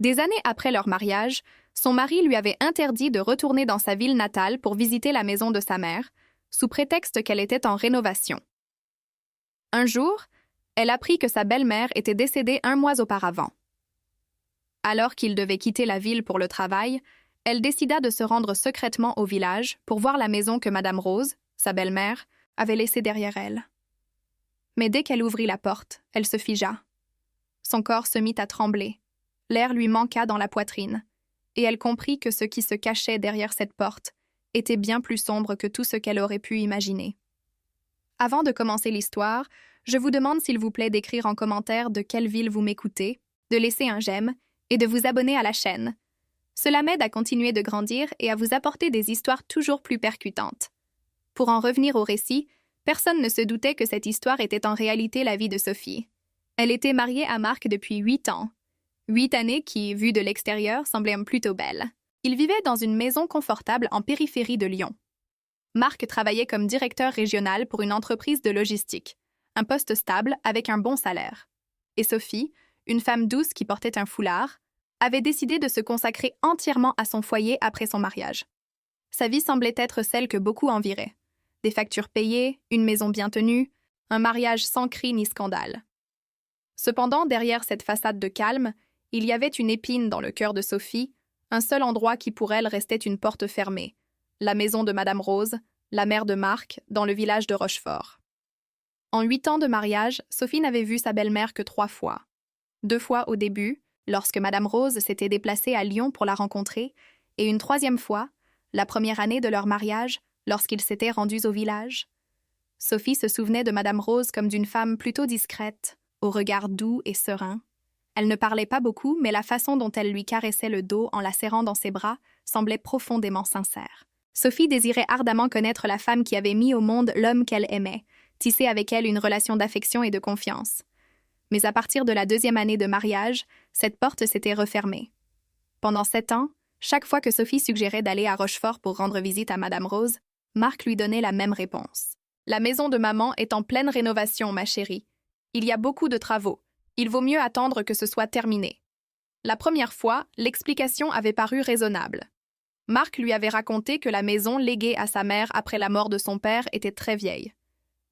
Des années après leur mariage, son mari lui avait interdit de retourner dans sa ville natale pour visiter la maison de sa mère, sous prétexte qu'elle était en rénovation. Un jour, elle apprit que sa belle-mère était décédée 1 mois auparavant. Alors qu'il devait quitter la ville pour le travail, elle décida de se rendre secrètement au village pour voir la maison que Madame Rose, sa belle-mère, avait laissée derrière elle. Mais dès qu'elle ouvrit la porte, elle se figea. Son corps se mit à trembler. L'air lui manqua dans la poitrine, et elle comprit que ce qui se cachait derrière cette porte était bien plus sombre que tout ce qu'elle aurait pu imaginer. Avant de commencer l'histoire, je vous demande s'il vous plaît d'écrire en commentaire de quelle ville vous m'écoutez, de laisser un j'aime et de vous abonner à la chaîne. Cela m'aide à continuer de grandir et à vous apporter des histoires toujours plus percutantes. Pour en revenir au récit, personne ne se doutait que cette histoire était en réalité la vie de Sophie. Elle était mariée à Marc depuis 8 ans. 8 années qui, vues de l'extérieur, semblaient plutôt belles. Ils vivaient dans une maison confortable en périphérie de Lyon. Marc travaillait comme directeur régional pour une entreprise de logistique, un poste stable avec un bon salaire. Et Sophie, une femme douce qui portait un foulard, avait décidé de se consacrer entièrement à son foyer après son mariage. Sa vie semblait être celle que beaucoup envieraient. Des factures payées, une maison bien tenue, un mariage sans cri ni scandale. Cependant, derrière cette façade de calme, il y avait une épine dans le cœur de Sophie, un seul endroit qui pour elle restait une porte fermée, la maison de Madame Rose, la mère de Marc, dans le village de Rochefort. En 8 ans de mariage, Sophie n'avait vu sa belle-mère que 3 fois. 2 fois au début, lorsque Madame Rose s'était déplacée à Lyon pour la rencontrer, et une 3e fois, la première année de leur mariage, lorsqu'ils s'étaient rendus au village. Sophie se souvenait de Madame Rose comme d'une femme plutôt discrète, au regard doux et serein. Elle ne parlait pas beaucoup, mais la façon dont elle lui caressait le dos en la serrant dans ses bras semblait profondément sincère. Sophie désirait ardemment connaître la femme qui avait mis au monde l'homme qu'elle aimait, tisser avec elle une relation d'affection et de confiance. Mais à partir de la 2e année de mariage, cette porte s'était refermée. Pendant 7 ans, chaque fois que Sophie suggérait d'aller à Rochefort pour rendre visite à Madame Rose, Marc lui donnait la même réponse. « La maison de maman est en pleine rénovation, ma chérie. Il y a beaucoup de travaux. Il vaut mieux attendre que ce soit terminé. » La première fois, l'explication avait paru raisonnable. Marc lui avait raconté que la maison léguée à sa mère après la mort de son père était très vieille.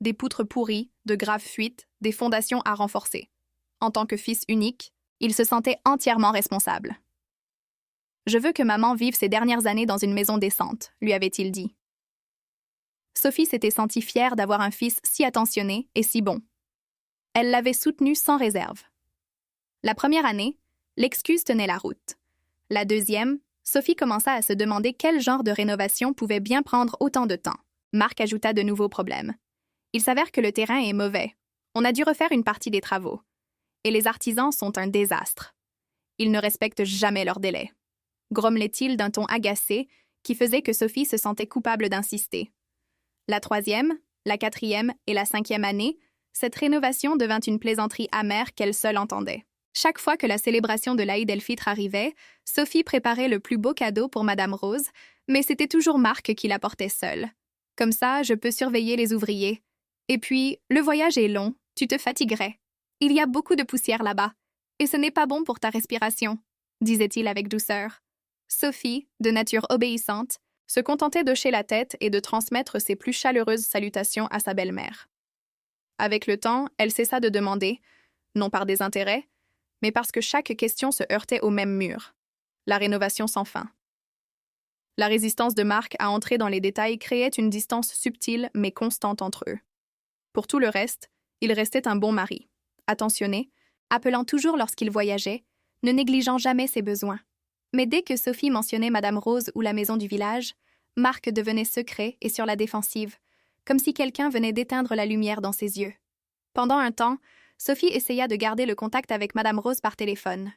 Des poutres pourries, de graves fuites, des fondations à renforcer. En tant que fils unique, il se sentait entièrement responsable. « Je veux que maman vive ses dernières années dans une maison décente, » lui avait-il dit. Sophie s'était sentie fière d'avoir un fils si attentionné et si bon. Elle l'avait soutenu sans réserve. La première année, l'excuse tenait la route. La 2e, Sophie commença à se demander quel genre de rénovation pouvait bien prendre autant de temps. Marc ajouta de nouveaux problèmes. Il s'avère que le terrain est mauvais. On a dû refaire une partie des travaux. Et les artisans sont un désastre. Ils ne respectent jamais leurs délais. Grommelait-il d'un ton agacé qui faisait que Sophie se sentait coupable d'insister. La 3e, la 4e et la 5e année, cette rénovation devint une plaisanterie amère qu'elle seule entendait. Chaque fois que la célébration de l'Aïd el-Fitr arrivait, Sophie préparait le plus beau cadeau pour Madame Rose, mais c'était toujours Marc qui l'apportait seul. Comme ça, je peux surveiller les ouvriers. Et puis, le voyage est long, tu te fatiguerais. Il y a beaucoup de poussière là-bas, et ce n'est pas bon pour ta respiration, disait-il avec douceur. Sophie, de nature obéissante, se contentait d'hocher la tête et de transmettre ses plus chaleureuses salutations à sa belle-mère. Avec le temps, elle cessa de demander, non par désintérêt, mais parce que chaque question se heurtait au même mur, la rénovation sans fin. La résistance de Marc à entrer dans les détails créait une distance subtile mais constante entre eux. Pour tout le reste, il restait un bon mari, attentionné, appelant toujours lorsqu'il voyageait, ne négligeant jamais ses besoins. Mais dès que Sophie mentionnait Madame Rose ou la maison du village, Marc devenait secret et sur la défensive, comme si quelqu'un venait d'éteindre la lumière dans ses yeux. Pendant un temps, Sophie essaya de garder le contact avec Madame Rose par téléphone.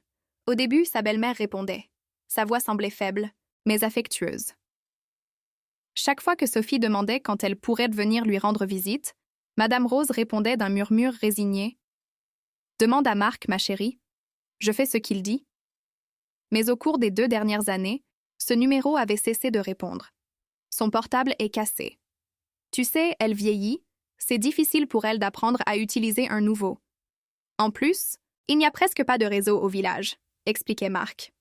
Au début, sa belle-mère répondait. Sa voix semblait faible, mais affectueuse. Chaque fois que Sophie demandait quand elle pourrait venir lui rendre visite, Madame Rose répondait d'un murmure résigné. « Demande à Marc, ma chérie. Je fais ce qu'il dit. » Mais au cours des 2 dernières années, ce numéro avait cessé de répondre. Son portable est cassé. Tu sais, elle vieillit, c'est difficile pour elle d'apprendre à utiliser un nouveau. En plus, il n'y a presque pas de réseau au village. expliquait Marc.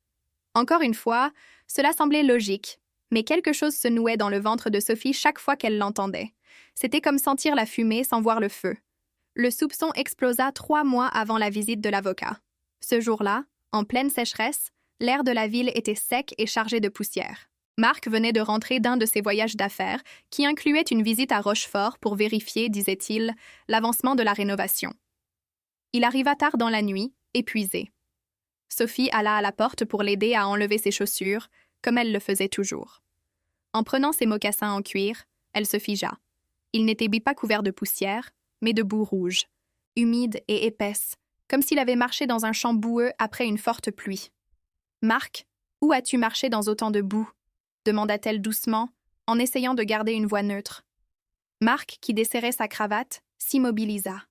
Encore une fois, cela semblait logique, mais quelque chose se nouait dans le ventre de Sophie chaque fois qu'elle l'entendait. C'était comme sentir la fumée sans voir le feu. Le soupçon explosa 3 mois avant la visite de l'avocat. Ce jour-là, en pleine sécheresse, l'air de la ville était sec et chargé de poussière. Marc venait de rentrer d'un de ses voyages d'affaires qui incluait une visite à Rochefort pour vérifier, disait-il, l'avancement de la rénovation. Il arriva tard dans la nuit, épuisé. Sophie alla à la porte pour l'aider à enlever ses chaussures, comme elle le faisait toujours. En prenant ses mocassins en cuir, elle se figea. Ils n'étaient pas couverts de poussière, mais de boue rouge, humide et épaisse, comme s'il avait marché dans un champ boueux après une forte pluie. « Marc, où as-tu marché dans autant de boue ?» demanda-t-elle doucement, en essayant de garder une voix neutre. Marc, qui desserrait sa cravate, s'immobilisa.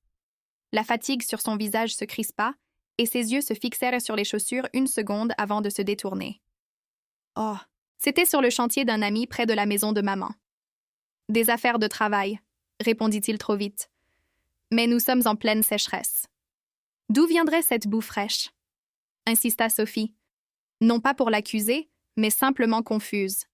La fatigue sur son visage se crispa, et ses yeux se fixèrent sur les chaussures 1 seconde avant de se détourner. Oh, c'était sur le chantier d'un ami près de la maison de maman. « Des affaires de travail, » répondit-il trop vite. « Mais nous sommes en pleine sécheresse. »« D'où viendrait cette boue fraîche ?» insista Sophie. Non pas pour l'accuser, mais simplement confuse.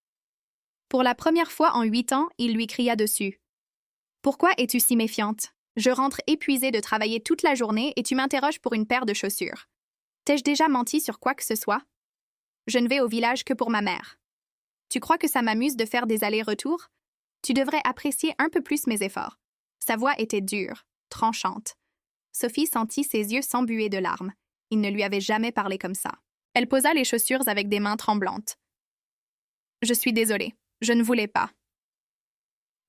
Pour la première fois en 8 ans, il lui cria dessus. « Pourquoi es-tu si méfiante? Je rentre épuisée de travailler toute la journée et tu m'interroges pour une paire de chaussures. T'ai-je déjà menti sur quoi que ce soit? Je ne vais au village que pour ma mère. Tu crois que ça m'amuse de faire des allers-retours? Tu devrais apprécier un peu plus mes efforts. » Sa voix était dure, tranchante. Sophie sentit ses yeux s'embuer de larmes. Il ne lui avait jamais parlé comme ça. Elle posa les chaussures avec des mains tremblantes. « Je suis désolée, je ne voulais pas. »«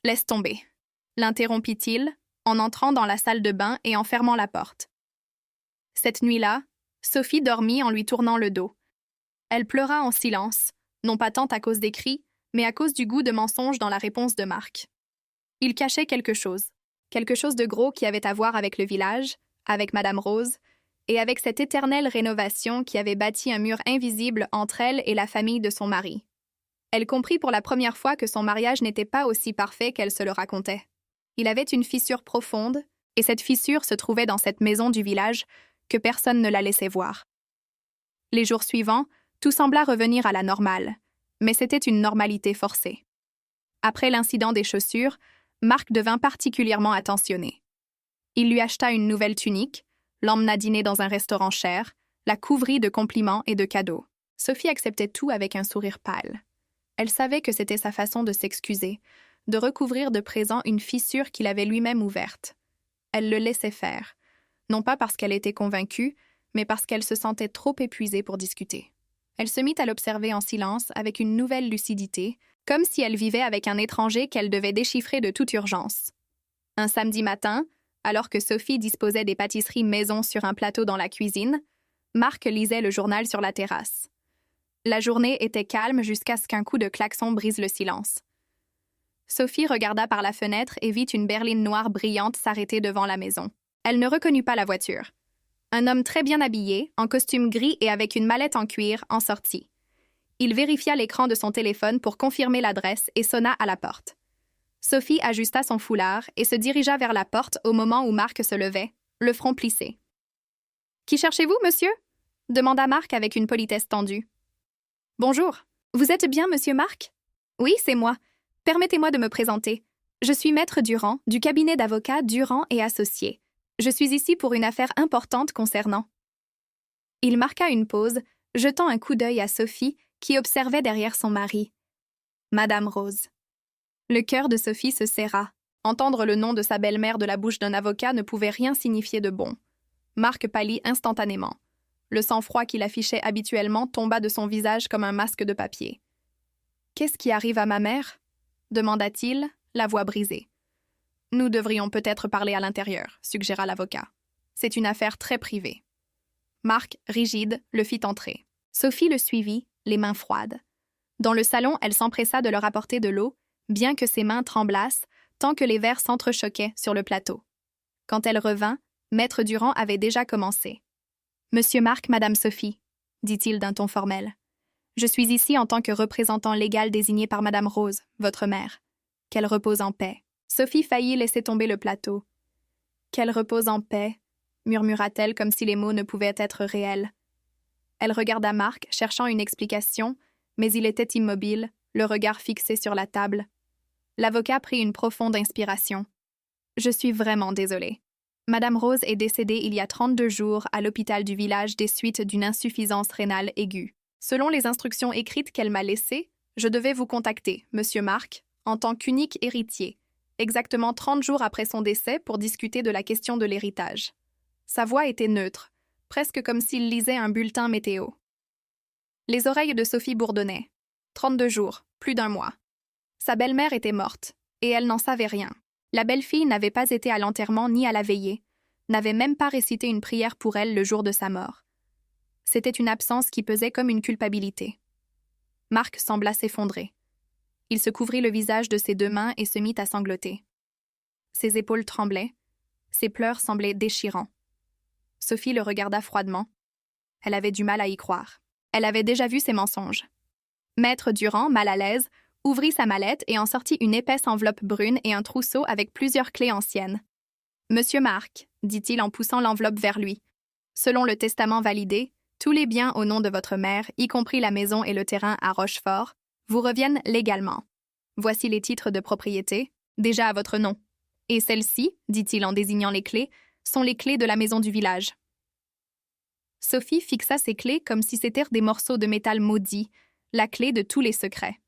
Laisse tomber, » l'interrompit-il, en entrant dans la salle de bain et en fermant la porte. Cette nuit-là, Sophie dormit en lui tournant le dos. Elle pleura en silence, non pas tant à cause des cris, mais à cause du goût de mensonge dans la réponse de Marc. Il cachait quelque chose de gros qui avait à voir avec le village, avec Madame Rose, et avec cette éternelle rénovation qui avait bâti un mur invisible entre elle et la famille de son mari. Elle comprit pour la première fois que son mariage n'était pas aussi parfait qu'elle se le racontait. Il avait une fissure profonde, et cette fissure se trouvait dans cette maison du village que personne ne la laissait voir. Les jours suivants, tout sembla revenir à la normale, mais c'était une normalité forcée. Après l'incident des chaussures, Marc devint particulièrement attentionné. Il lui acheta une nouvelle tunique, l'emmena dîner dans un restaurant cher, la couvrit de compliments et de cadeaux. Sophie acceptait tout avec un sourire pâle. Elle savait que c'était sa façon de s'excuser, de recouvrir de présents une fissure qu'il avait lui-même ouverte. Elle le laissait faire, non pas parce qu'elle était convaincue, mais parce qu'elle se sentait trop épuisée pour discuter. Elle se mit à l'observer en silence avec une nouvelle lucidité, comme si elle vivait avec un étranger qu'elle devait déchiffrer de toute urgence. Un samedi matin, alors que Sophie disposait des pâtisseries maison sur un plateau dans la cuisine, Marc lisait le journal sur la terrasse. La journée était calme jusqu'à ce qu'un coup de klaxon brise le silence. Sophie regarda par la fenêtre et vit une berline noire brillante s'arrêter devant la maison. Elle ne reconnut pas la voiture. Un homme très bien habillé, en costume gris et avec une mallette en cuir, en sortit. Il vérifia l'écran de son téléphone pour confirmer l'adresse et sonna à la porte. Sophie ajusta son foulard et se dirigea vers la porte au moment où Marc se levait, le front plissé. « Qui cherchez-vous, monsieur ?» demanda Marc avec une politesse tendue. « Bonjour. Vous êtes bien, monsieur Marc ?»« Oui, c'est moi. Permettez-moi de me présenter. Je suis maître Durand, du cabinet d'avocats Durand et Associés. Je suis ici pour une affaire importante concernant. » Il marqua une pause, jetant un coup d'œil à Sophie, qui observait derrière son mari. Madame Rose. Le cœur de Sophie se serra. Entendre le nom de sa belle-mère de la bouche d'un avocat ne pouvait rien signifier de bon. Marc pâlit instantanément. Le sang-froid qu'il affichait habituellement tomba de son visage comme un masque de papier. « Qu'est-ce qui arrive à ma mère ?» demanda-t-il, la voix brisée. « Nous devrions peut-être parler à l'intérieur, » suggéra l'avocat. « C'est une affaire très privée. » Marc, rigide, le fit entrer. Sophie le suivit, les mains froides. Dans le salon, elle s'empressa de leur apporter de l'eau, bien que ses mains tremblassent, tant que les verres s'entrechoquaient sur le plateau. Quand elle revint, Maître Durand avait déjà commencé. « Monsieur Marc, Madame Sophie, » dit-il d'un ton formel. « Je suis ici en tant que représentant légal désigné par Madame Rose, votre mère. Qu'elle repose en paix. » Sophie faillit laisser tomber le plateau. « Qu'elle repose en paix, » murmura-t-elle comme si les mots ne pouvaient être réels. Elle regarda Mark, cherchant une explication, mais il était immobile, le regard fixé sur la table. L'avocat prit une profonde inspiration. « Je suis vraiment désolée. Madame Rose est décédée il y a 32 jours à l'hôpital du village des suites d'une insuffisance rénale aiguë. Selon les instructions écrites qu'elle m'a laissées, je devais vous contacter, Monsieur Mark, en tant qu'unique héritier, exactement 30 jours après son décès pour discuter de la question de l'héritage. » Sa voix était neutre, presque comme s'il lisait un bulletin météo. Les oreilles de Sophie bourdonnaient. 32 jours, plus d'1 mois. Sa belle-mère était morte, et elle n'en savait rien. La belle-fille n'avait pas été à l'enterrement ni à la veillée, n'avait même pas récité une prière pour elle le jour de sa mort. C'était une absence qui pesait comme une culpabilité. Mark sembla s'effondrer. Il se couvrit le visage de ses 2 mains et se mit à sangloter. Ses épaules tremblaient, ses pleurs semblaient déchirants. Sophie le regarda froidement. Elle avait du mal à y croire. Elle avait déjà vu ses mensonges. Maître Durand, mal à l'aise, ouvrit sa mallette et en sortit une épaisse enveloppe brune et un trousseau avec plusieurs clés anciennes. « Monsieur Mark, » dit-il en poussant l'enveloppe vers lui, « selon le testament validé, tous les biens au nom de votre mère, y compris la maison et le terrain à Rochefort, vous reviennent légalement. Voici les titres de propriété, déjà à votre nom. Et celles-ci, dit-il en désignant les clés, sont les clés de la maison du village. » Sophie fixa ces clés comme si c'étaient des morceaux de métal maudits, la clé de tous les secrets.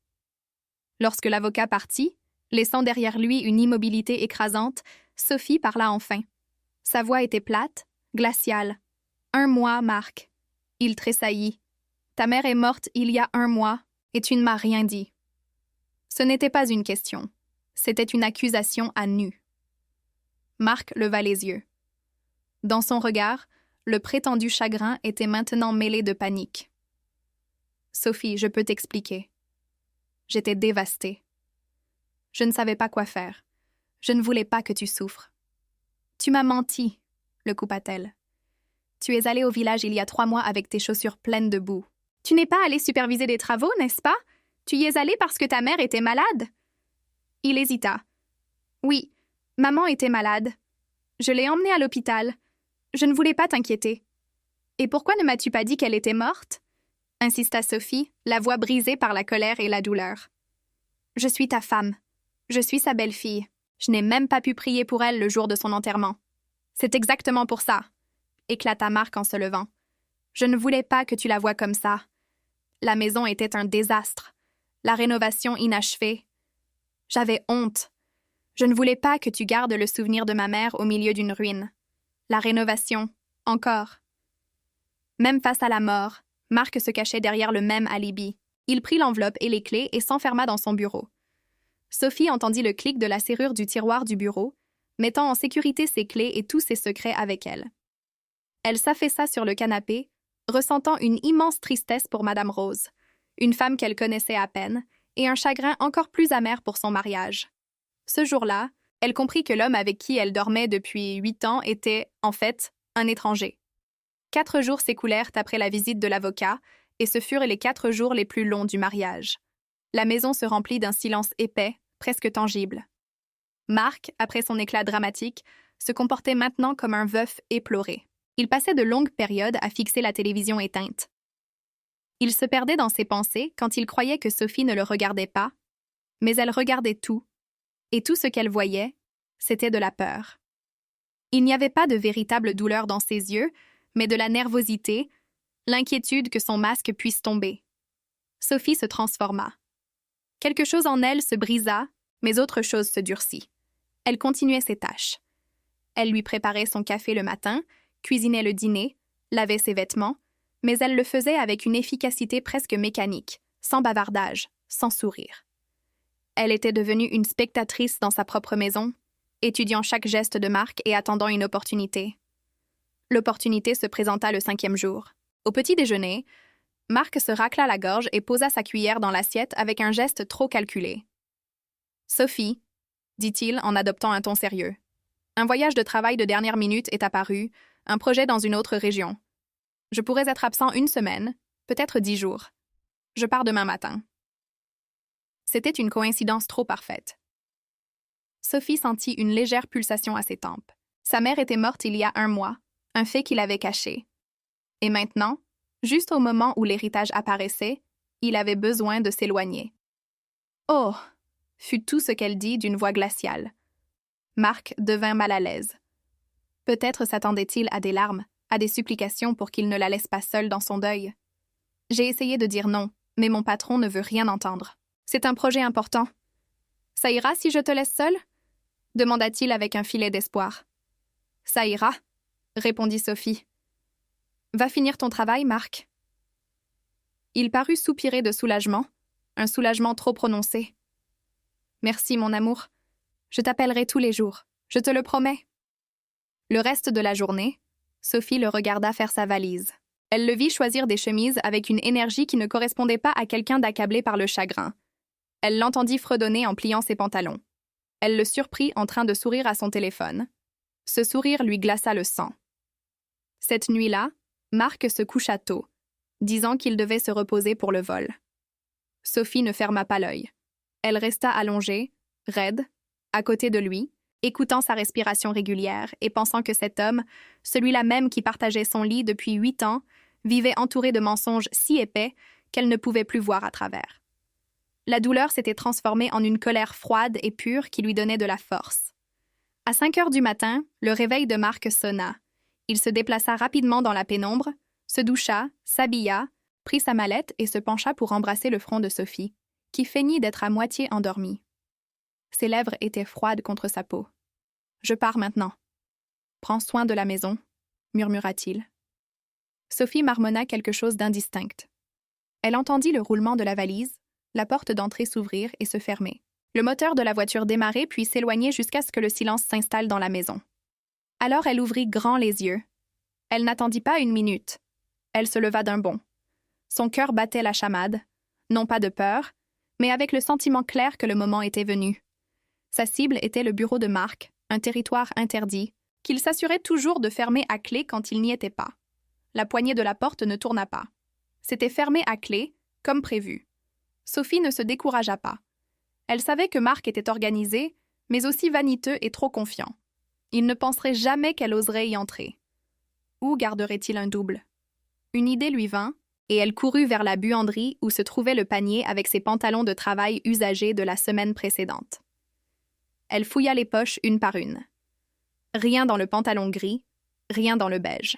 Lorsque l'avocat partit, laissant derrière lui une immobilité écrasante, Sophie parla enfin. Sa voix était plate, glaciale. « 1 mois, Mark. » Il tressaillit. « Ta mère est morte il y a 1 mois, et tu ne m'as rien dit. » Ce n'était pas une question. C'était une accusation à nu. Mark leva les yeux. Dans son regard, le prétendu chagrin était maintenant mêlé de panique. « Sophie, je peux t'expliquer. J'étais dévastée. Je ne savais pas quoi faire. Je ne voulais pas que tu souffres. »« Tu m'as menti, » le coupa-t-elle. « Tu es allé au village il y a 3 mois avec tes chaussures pleines de boue. Tu n'es pas allé superviser des travaux, n'est-ce pas? Tu y es allé parce que ta mère était malade? » Il hésita. « Oui, maman était malade. Je l'ai emmenée à l'hôpital. Je ne voulais pas t'inquiéter. »« Et pourquoi ne m'as-tu pas dit qu'elle était morte? » insista Sophie, la voix brisée par la colère et la douleur. « Je suis ta femme. Je suis sa belle-fille. Je n'ai même pas pu prier pour elle le jour de son enterrement. C'est exactement pour ça, » éclata Mark en se levant. « Je ne voulais pas que tu la voies comme ça. La maison était un désastre. La rénovation inachevée. J'avais honte. Je ne voulais pas que tu gardes le souvenir de ma mère au milieu d'une ruine. La rénovation, encore. » Même face à la mort, Mark se cachait derrière le même alibi. Il prit l'enveloppe et les clés et s'enferma dans son bureau. Sophie entendit le clic de la serrure du tiroir du bureau, mettant en sécurité ses clés et tous ses secrets avec elle. Elle s'affaissa sur le canapé, ressentant une immense tristesse pour Madame Rose, une femme qu'elle connaissait à peine, et un chagrin encore plus amer pour son mariage. Ce jour-là, elle comprit que l'homme avec qui elle dormait depuis 8 ans était, en fait, un étranger. 4 jours s'écoulèrent après la visite de l'avocat, et ce furent les 4 jours les plus longs du mariage. La maison se remplit d'un silence épais, presque tangible. Mark, après son éclat dramatique, se comportait maintenant comme un veuf éploré. Il passait de longues périodes à fixer la télévision éteinte. Il se perdait dans ses pensées quand il croyait que Sophie ne le regardait pas, mais elle regardait tout, et tout ce qu'elle voyait, c'était de la peur. Il n'y avait pas de véritable douleur dans ses yeux, mais de la nervosité, l'inquiétude que son masque puisse tomber. Sophie se transforma. Quelque chose en elle se brisa, mais autre chose se durcit. Elle continuait ses tâches. Elle lui préparait son café le matin, cuisinait le dîner, lavait ses vêtements, mais elle le faisait avec une efficacité presque mécanique, sans bavardage, sans sourire. Elle était devenue une spectatrice dans sa propre maison, étudiant chaque geste de Mark et attendant une opportunité. L'opportunité se présenta le 5e jour. Au petit déjeuner, Mark se racla la gorge et posa sa cuillère dans l'assiette avec un geste trop calculé. « Sophie, » dit-il en adoptant un ton sérieux, « un voyage de travail de dernière minute est apparu, un projet dans une autre région. Je pourrais être absent 1 semaine, peut-être 10 jours. Je pars demain matin. » C'était une coïncidence trop parfaite. Sophie sentit une légère pulsation à ses tempes. Sa mère était morte il y a 1 mois, un fait qu'il avait caché. Et maintenant, Juste au moment où l'héritage apparaissait, il avait besoin de s'éloigner. « Oh !» fut tout ce qu'elle dit d'une voix glaciale. Marc devint mal à l'aise. Peut-être s'attendait-il à des larmes, à des supplications pour qu'il ne la laisse pas seule dans son deuil. J'ai essayé de dire non, mais mon patron ne veut rien entendre. C'est un projet important. Ça ira si je te laisse seule? Demanda-t-il avec un filet d'espoir. Ça ira, répondit Sophie. Va finir ton travail, Marc. Il parut soupirer de soulagement, un soulagement trop prononcé. Merci, mon amour. Je t'appellerai tous les jours, je te le promets. Le reste de la journée, Sophie le regarda faire sa valise. Elle le vit choisir des chemises avec une énergie qui ne correspondait pas à quelqu'un d'accablé par le chagrin. Elle l'entendit fredonner en pliant ses pantalons. Elle le surprit en train de sourire à son téléphone. Ce sourire lui glaça le sang. Cette nuit-là, Marc se coucha tôt, disant qu'il devait se reposer pour le vol. Sophie ne ferma pas l'œil. Elle resta allongée, raide, à côté de lui, écoutant sa respiration régulière et pensant que cet homme, celui-là même qui partageait son lit depuis 8 ans, vivait entouré de mensonges si épais qu'elle ne pouvait plus voir à travers. La douleur s'était transformée en une colère froide et pure qui lui donnait de la force. À 5 heures du matin, le réveil de Marc sonna. Il se déplaça rapidement dans la pénombre, se doucha, s'habilla, prit sa mallette et se pencha pour embrasser le front de Sophie, qui feignit d'être à moitié endormie. Ses lèvres étaient froides contre sa peau. « Je pars maintenant. Prends soin de la maison, » murmura-t-il. Sophie marmonna quelque chose d'indistinct. Elle entendit le roulement de la valise, la porte d'entrée s'ouvrir et se fermer. Le moteur de la voiture démarrer puis s'éloigner jusqu'à ce que le silence s'installe dans la maison. Alors elle ouvrit grand les yeux. Elle n'attendit pas une minute. Elle se leva d'un bond. Son cœur battait la chamade, non pas de peur, mais avec le sentiment clair que le moment était venu. Sa cible était le bureau de Marc, un territoire interdit, qu'il s'assurait toujours de fermer à clé quand il n'y était pas. La poignée de la porte ne tourna pas. C'était fermé à clé, comme prévu. Sophie ne se découragea pas. Elle savait que Marc était organisé, mais aussi vaniteux et trop confiant. Il ne penserait jamais qu'elle oserait y entrer. Où garderait-il un double? Une idée lui vint, et elle courut vers la buanderie où se trouvait le panier avec ses pantalons de travail usagés de la semaine précédente. Elle fouilla les poches une par une. Rien dans le pantalon gris, rien dans le beige.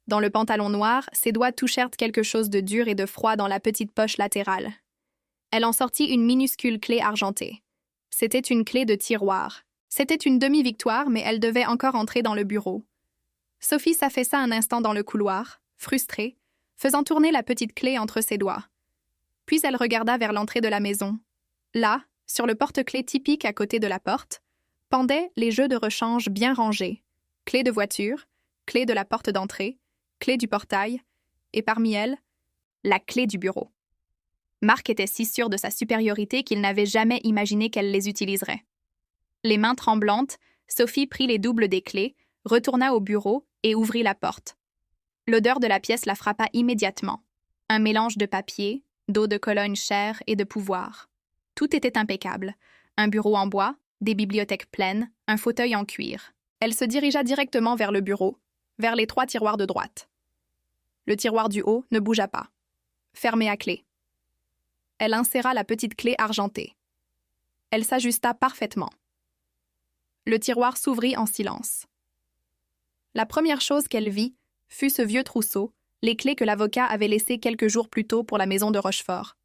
Dans le pantalon noir, ses doigts touchèrent quelque chose de dur et de froid dans la petite poche latérale. Elle en sortit une minuscule clé argentée. C'était une clé de tiroir. C'était une demi-victoire, mais elle devait encore entrer dans le bureau. Sophie s'affaissa un instant dans le couloir, frustrée, faisant tourner la petite clé entre ses doigts. Puis elle regarda vers l'entrée de la maison. Là, sur le porte-clés typique à côté de la porte, pendaient les jeux de rechange bien rangés. Clé de voiture, clé de la porte d'entrée, clé du portail, et parmi elles, la clé du bureau. Marc était si sûr de sa supériorité qu'il n'avait jamais imaginé qu'elle les utiliserait. Les mains tremblantes, Sophie prit les doubles des clés, retourna au bureau et ouvrit la porte. L'odeur de la pièce la frappa immédiatement. Un mélange de papier, d'eau de Cologne chère et de pouvoir. Tout était impeccable. Un bureau en bois, des bibliothèques pleines, un fauteuil en cuir. Elle se dirigea directement vers le bureau, vers les 3 tiroirs de droite. Le tiroir du haut ne bougea pas. Fermé à clé. Elle inséra la petite clé argentée. Elle s'ajusta parfaitement. Le tiroir s'ouvrit en silence. La première chose qu'elle vit fut ce vieux trousseau, les clés que l'avocat avait laissées quelques jours plus tôt pour la maison de Rochefort.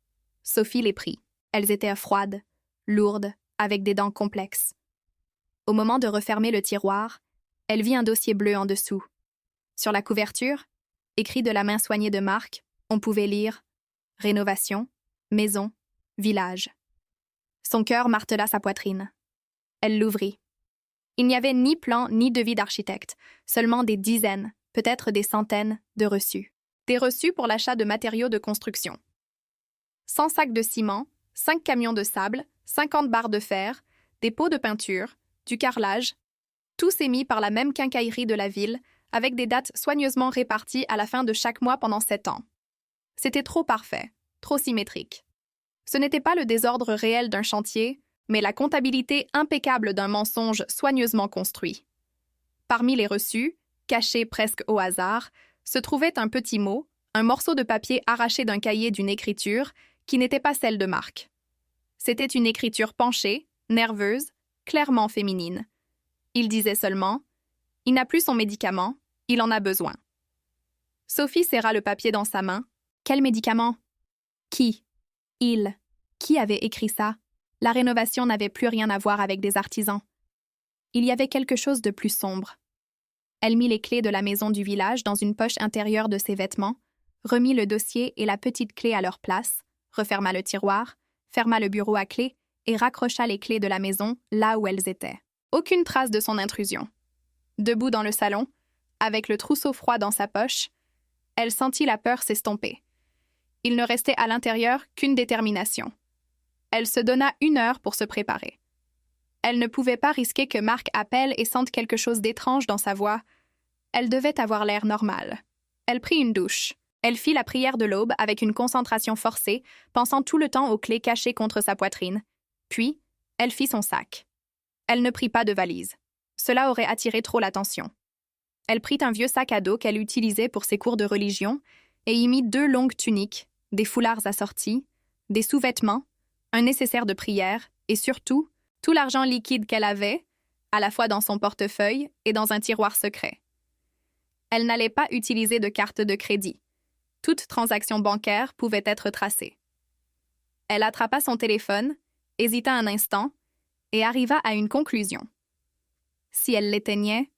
Sophie les prit. Elles étaient froides, lourdes, avec des dents complexes. Au moment de refermer le tiroir, elle vit un dossier bleu en dessous. Sur la couverture, écrit de la main soignée de Marc, on pouvait lire « Rénovation, maison, village ». Son cœur martela sa poitrine. Elle l'ouvrit. Il n'y avait ni plan ni devis d'architecte, seulement des dizaines, peut-être des centaines, de reçus. Des reçus pour l'achat de matériaux de construction. 100 sacs de ciment, 5 camions de sable, 50 barres de fer, des pots de peinture, du carrelage, tous émis par la même quincaillerie de la ville, avec des dates soigneusement réparties à la fin de chaque mois pendant 7 ans. C'était trop parfait, trop symétrique. Ce n'était pas le désordre réel d'un chantier, mais la comptabilité impeccable d'un mensonge soigneusement construit. Parmi les reçus, cachés presque au hasard, se trouvait un petit mot, un morceau de papier arraché d'un cahier d'une écriture qui n'était pas celle de Marc. C'était une écriture penchée, nerveuse, clairement féminine. Il disait seulement « Il n'a plus son médicament, il en a besoin ». Sophie serra le papier dans sa main. Quel médicament? Qui? Il. Qui avait écrit ça? La rénovation n'avait plus rien à voir avec des artisans. Il y avait quelque chose de plus sombre. Elle mit les clés de la maison du village dans une poche intérieure de ses vêtements, remit le dossier et la petite clé à leur place, referma le tiroir, ferma le bureau à clé et raccrocha les clés de la maison là où elles étaient. Aucune trace de son intrusion. Debout dans le salon, avec le trousseau froid dans sa poche, elle sentit la peur s'estomper. Il ne restait à l'intérieur qu'une détermination. Elle se donna 1 heure pour se préparer. Elle ne pouvait pas risquer que Marc appelle et sente quelque chose d'étrange dans sa voix. Elle devait avoir l'air normal. Elle prit une douche. Elle fit la prière de l'aube avec une concentration forcée, pensant tout le temps aux clés cachées contre sa poitrine. Puis, elle fit son sac. Elle ne prit pas de valise. Cela aurait attiré trop l'attention. Elle prit un vieux sac à dos qu'elle utilisait pour ses cours de religion et y mit 2 longues tuniques, des foulards assortis, des sous-vêtements, un nécessaire de prière et surtout, tout l'argent liquide qu'elle avait, à la fois dans son portefeuille et dans un tiroir secret. Elle n'allait pas utiliser de carte de crédit. Toute transaction bancaire pouvait être tracée. Elle attrapa son téléphone, hésita un instant et arriva à une conclusion. Si elle l'éteignait,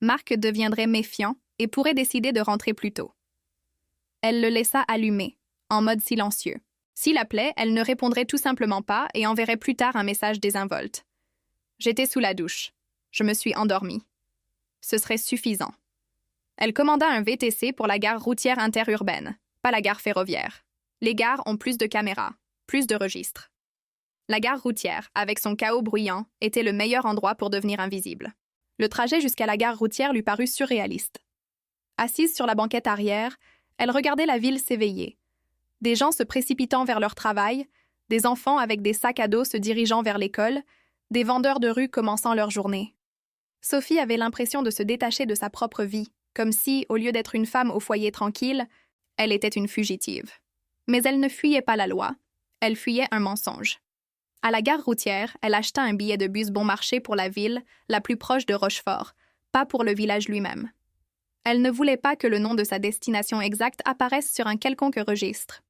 Marc deviendrait méfiant et pourrait décider de rentrer plus tôt. Elle le laissa allumé, en mode silencieux. S'il appelait, elle ne répondrait tout simplement pas et enverrait plus tard un message désinvolte. J'étais sous la douche. Je me suis endormie. Ce serait suffisant. Elle commanda un VTC pour la gare routière interurbaine, pas la gare ferroviaire. Les gares ont plus de caméras, plus de registres. La gare routière, avec son chaos bruyant, était le meilleur endroit pour devenir invisible. Le trajet jusqu'à la gare routière lui parut surréaliste. Assise sur la banquette arrière, elle regardait la ville s'éveiller. Des gens se précipitant vers leur travail, des enfants avec des sacs à dos se dirigeant vers l'école, des vendeurs de rue commençant leur journée. Sophie avait l'impression de se détacher de sa propre vie, comme si, au lieu d'être une femme au foyer tranquille, elle était une fugitive. Mais elle ne fuyait pas la loi, elle fuyait un mensonge. À la gare routière, elle acheta un billet de bus bon marché pour la ville la plus proche de Rochefort, pas pour le village lui-même. Elle ne voulait pas que le nom de sa destination exacte apparaisse sur un quelconque registre.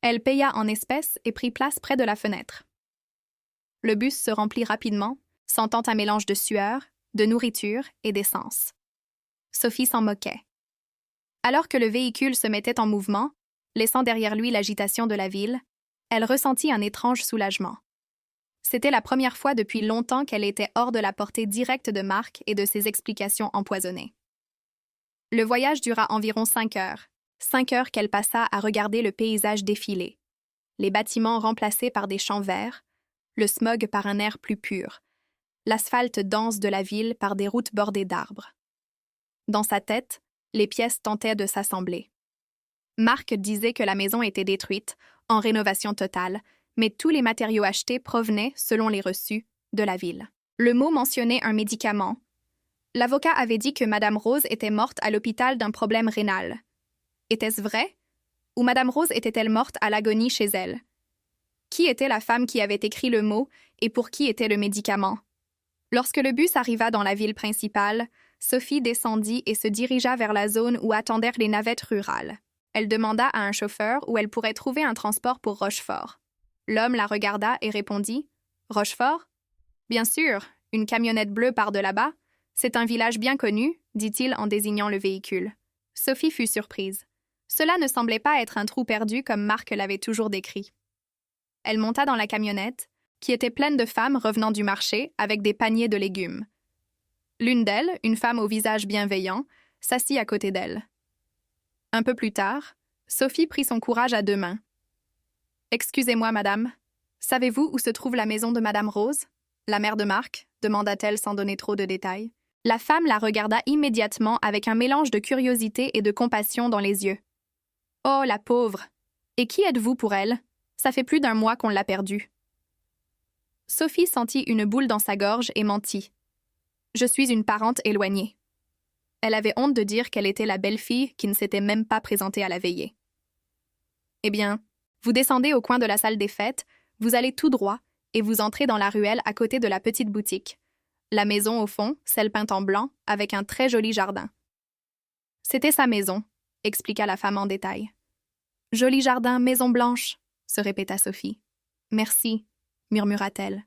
Elle paya en espèces et prit place près de la fenêtre. Le bus se remplit rapidement, sentant un mélange de sueur, de nourriture et d'essence. Sophie s'en moquait. Alors que le véhicule se mettait en mouvement, laissant derrière lui l'agitation de la ville, elle ressentit un étrange soulagement. C'était la première fois depuis longtemps qu'elle était hors de la portée directe de Marc et de ses explications empoisonnées. Le voyage dura environ 5 heures. 5 heures qu'elle passa à regarder le paysage défiler. Les bâtiments remplacés par des champs verts, le smog par un air plus pur, l'asphalte dense de la ville par des routes bordées d'arbres. Dans sa tête, les pièces tentaient de s'assembler. Marc disait que la maison était détruite, en rénovation totale, mais tous les matériaux achetés provenaient, selon les reçus, de la ville. Le mot mentionnait un médicament. L'avocat avait dit que Madame Rose était morte à l'hôpital d'un problème rénal. Était-ce vrai? Ou Madame Rose était-elle morte à l'agonie chez elle? Qui était la femme qui avait écrit le mot et pour qui était le médicament? Lorsque le bus arriva dans la ville principale, Sophie descendit et se dirigea vers la zone où attendèrent les navettes rurales. Elle demanda à un chauffeur où elle pourrait trouver un transport pour Rochefort. L'homme la regarda et répondit « Rochefort? Bien sûr, une camionnette bleue part de là-bas. C'est un village bien connu, dit-il en désignant le véhicule. Sophie fut surprise. Cela ne semblait pas être un trou perdu comme Marc l'avait toujours décrit. Elle monta dans la camionnette, qui était pleine de femmes revenant du marché avec des paniers de légumes. L'une d'elles, une femme au visage bienveillant, s'assit à côté d'elle. Un peu plus tard, Sophie prit son courage à 2 mains. « Excusez-moi, madame. Savez-vous où se trouve la maison de Madame Rose, la mère de Marc ?» demanda-t-elle sans donner trop de détails. La femme la regarda immédiatement avec un mélange de curiosité et de compassion dans les yeux. « Oh, la pauvre! Et qui êtes-vous pour elle? Ça fait plus d'1 mois qu'on l'a perdue. » Sophie sentit une boule dans sa gorge et mentit. « Je suis une parente éloignée. » Elle avait honte de dire qu'elle était la belle-fille qui ne s'était même pas présentée à la veillée. Eh bien, vous descendez au coin de la salle des fêtes, vous allez tout droit et vous entrez dans la ruelle à côté de la petite boutique. La maison au fond, celle peinte en blanc, avec un très joli jardin. C'était sa maison, expliqua la femme en détail. Joli jardin, maison blanche, se répéta Sophie. Merci, murmura-t-elle.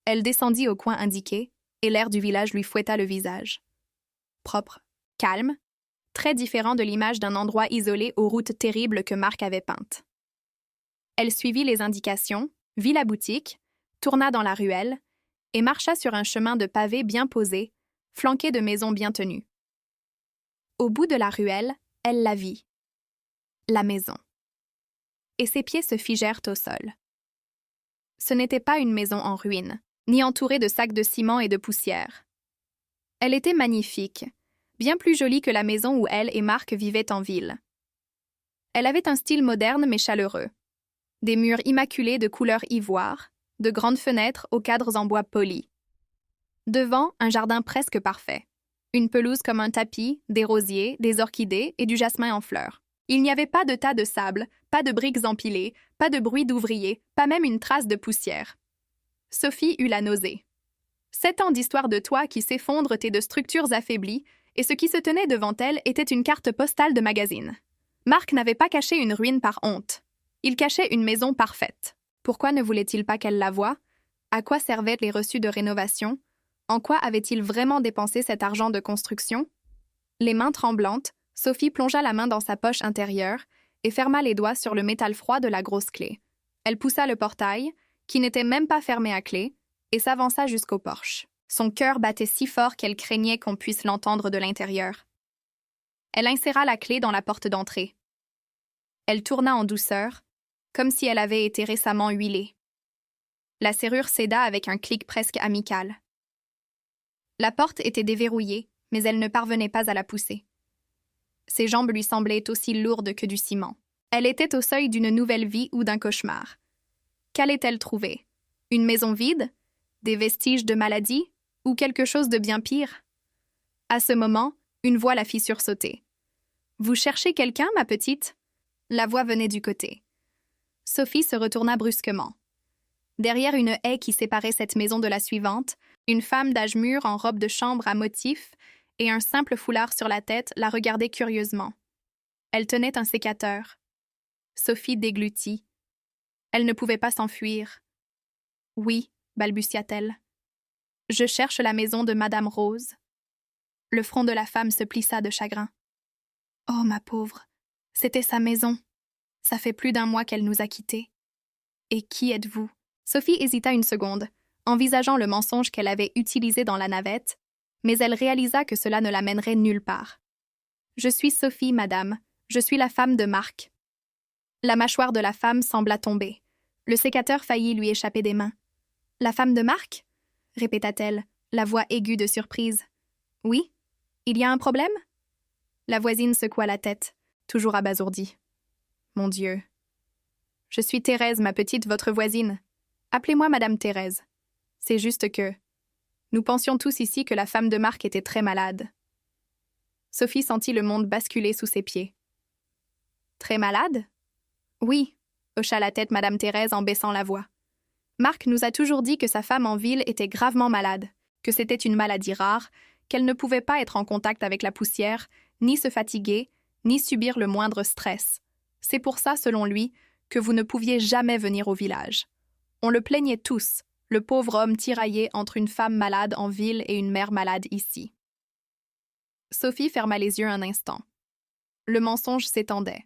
Elle descendit au coin indiqué, et l'air du village lui fouetta le visage. Propre, calme, très différent de l'image d'un endroit isolé aux routes terribles que Marc avait peintes. Elle suivit les indications, vit la boutique, tourna dans la ruelle et marcha sur un chemin de pavés bien posé, flanqué de maisons bien tenues. Au bout de la ruelle, elle la vit. La maison. Et ses pieds se figèrent au sol. Ce n'était pas une maison en ruine, ni entourée de sacs de ciment et de poussière. Elle était magnifique, bien plus jolie que la maison où elle et Marc vivaient en ville. Elle avait un style moderne mais chaleureux. Des murs immaculés de couleur ivoire, de grandes fenêtres aux cadres en bois poli. Devant, un jardin presque parfait. Une pelouse comme un tapis, des rosiers, des orchidées et du jasmin en fleurs. Il n'y avait pas de tas de sable, pas de briques empilées, pas de bruit d'ouvriers, pas même une trace de poussière. Sophie eut la nausée. 7 ans d'histoire de toits qui s'effondrent et de structures affaiblies, et ce qui se tenait devant elle était une carte postale de magazine. Marc n'avait pas caché une ruine par honte. Il cachait une maison parfaite. Pourquoi ne voulait-il pas qu'elle la voie? À quoi servaient les reçus de rénovation? En quoi avait-il vraiment dépensé cet argent de construction? Les mains tremblantes, Sophie plongea la main dans sa poche intérieure et ferma les doigts sur le métal froid de la grosse clé. Elle poussa le portail, qui n'était même pas fermé à clé, et s'avança jusqu'au porche. Son cœur battait si fort qu'elle craignait qu'on puisse l'entendre de l'intérieur. Elle inséra la clé dans la porte d'entrée. Elle tourna en douceur, comme si elle avait été récemment huilée. La serrure céda avec un clic presque amical. La porte était déverrouillée, mais elle ne parvenait pas à la pousser. Ses jambes lui semblaient aussi lourdes que du ciment. Elle était au seuil d'une nouvelle vie ou d'un cauchemar. Qu'allait-elle trouver? Une maison vide? Des vestiges de maladie? Ou quelque chose de bien pire? À ce moment, une voix la fit sursauter. « Vous cherchez quelqu'un, ma petite ?» La voix venait du côté. Sophie se retourna brusquement. Derrière une haie qui séparait cette maison de la suivante, une femme d'âge mûr en robe de chambre à motifs et un simple foulard sur la tête la regardait curieusement. Elle tenait un sécateur. Sophie déglutit. Elle ne pouvait pas s'enfuir. « Oui, balbutia-t-elle. Je cherche la maison de Madame Rose. » Le front de la femme se plissa de chagrin. « Oh, ma pauvre, c'était sa maison. Ça fait plus d'1 mois qu'elle nous a quittés. Et qui êtes-vous? » Sophie hésita une seconde, envisageant le mensonge qu'elle avait utilisé dans la navette, mais elle réalisa que cela ne la mènerait nulle part. « Je suis Sophie, madame. Je suis la femme de Marc. » La mâchoire de la femme sembla tomber. Le sécateur faillit lui échapper des mains. « La femme de Marc ?» répéta-t-elle, la voix aiguë de surprise. « Oui? Il y a un problème ?» La voisine secoua la tête, toujours abasourdie. « Mon Dieu. Je suis Thérèse, ma petite, votre voisine. Appelez-moi Madame Thérèse. C'est juste que... Nous pensions tous ici que la femme de Marc était très malade. » Sophie sentit le monde basculer sous ses pieds. « Très malade? » ?»« Oui, » hocha la tête Madame Thérèse en baissant la voix. « Marc nous a toujours dit que sa femme en ville était gravement malade, que c'était une maladie rare, qu'elle ne pouvait pas être en contact avec la poussière, ni se fatiguer, ni subir le moindre stress. C'est pour ça, selon lui, que vous ne pouviez jamais venir au village. On le plaignait tous, le pauvre homme tiraillé entre une femme malade en ville et une mère malade ici. » Sophie ferma les yeux un instant. Le mensonge s'étendait,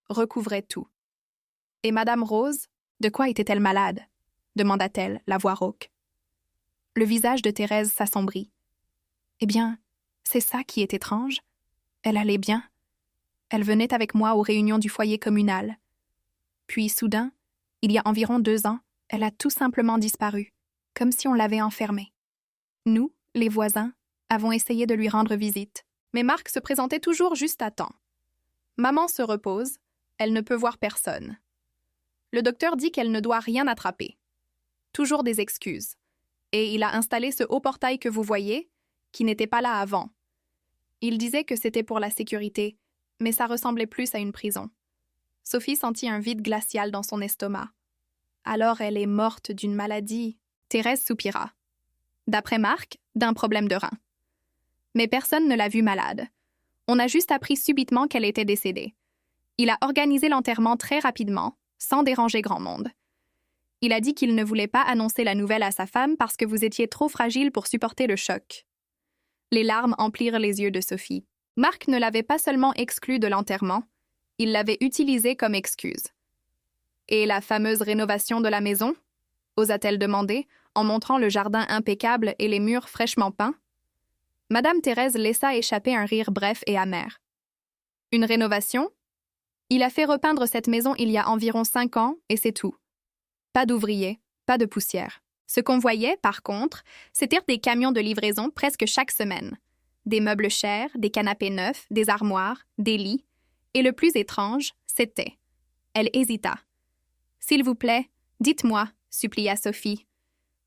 recouvrait tout. « Et Madame Rose, de quoi était-elle malade ?» demanda-t-elle, la voix rauque. Le visage de Thérèse s'assombrit. « Eh bien, c'est ça qui est étrange. Elle allait bien. Elle venait avec moi aux réunions du foyer communal. Puis, soudain, il y a environ 2 ans, elle a tout simplement disparu, comme si on l'avait enfermée. Nous, les voisins, avons essayé de lui rendre visite, mais Marc se présentait toujours juste à temps. Maman se repose, elle ne peut voir personne. Le docteur dit qu'elle ne doit rien attraper. Toujours des excuses. Et il a installé ce haut portail que vous voyez, qui n'était pas là avant. Il disait que c'était pour la sécurité, mais ça ressemblait plus à une prison. Sophie sentit un vide glacial dans son estomac. Alors elle est morte d'une maladie. Thérèse soupira. D'après Marc, d'un problème de rein. Mais personne ne l'a vue malade. On a juste appris subitement qu'elle était décédée. Il a organisé l'enterrement très rapidement, sans déranger grand monde. Il a dit qu'il ne voulait pas annoncer la nouvelle à sa femme parce que vous étiez trop fragile pour supporter le choc. Les larmes emplirent les yeux de Sophie. Marc ne l'avait pas seulement exclue de l'enterrement, il l'avait utilisée comme excuse. Et la fameuse rénovation de la maison? Osa-t-elle demander, en montrant le jardin impeccable et les murs fraîchement peints. Madame Thérèse laissa échapper un rire bref et amer. Une rénovation? Il a fait repeindre cette maison il y a environ 5 ans, et c'est tout. Pas d'ouvriers, pas de poussière. Ce qu'on voyait, par contre, c'était des camions de livraison presque chaque semaine. Des meubles chers, des canapés neufs, des armoires, des lits. Et le plus étrange, c'était... Elle hésita. « S'il vous plaît, dites-moi, » supplia Sophie.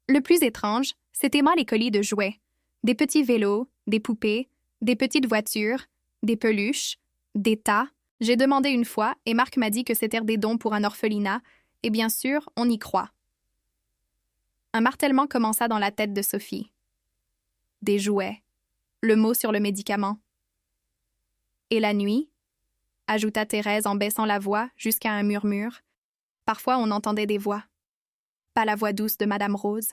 Le plus étrange, c'était moi les colis de jouets. Des petits vélos, des poupées, des petites voitures, des peluches, des tas. J'ai demandé une fois et Marc m'a dit que c'était des dons pour un orphelinat, et bien sûr, on y croit. Un martèlement commença dans la tête de Sophie. Des jouets. Le mot sur le médicament. Et la nuit, ajouta Thérèse en baissant la voix jusqu'à un murmure. Parfois on entendait des voix. Pas la voix douce de Madame Rose.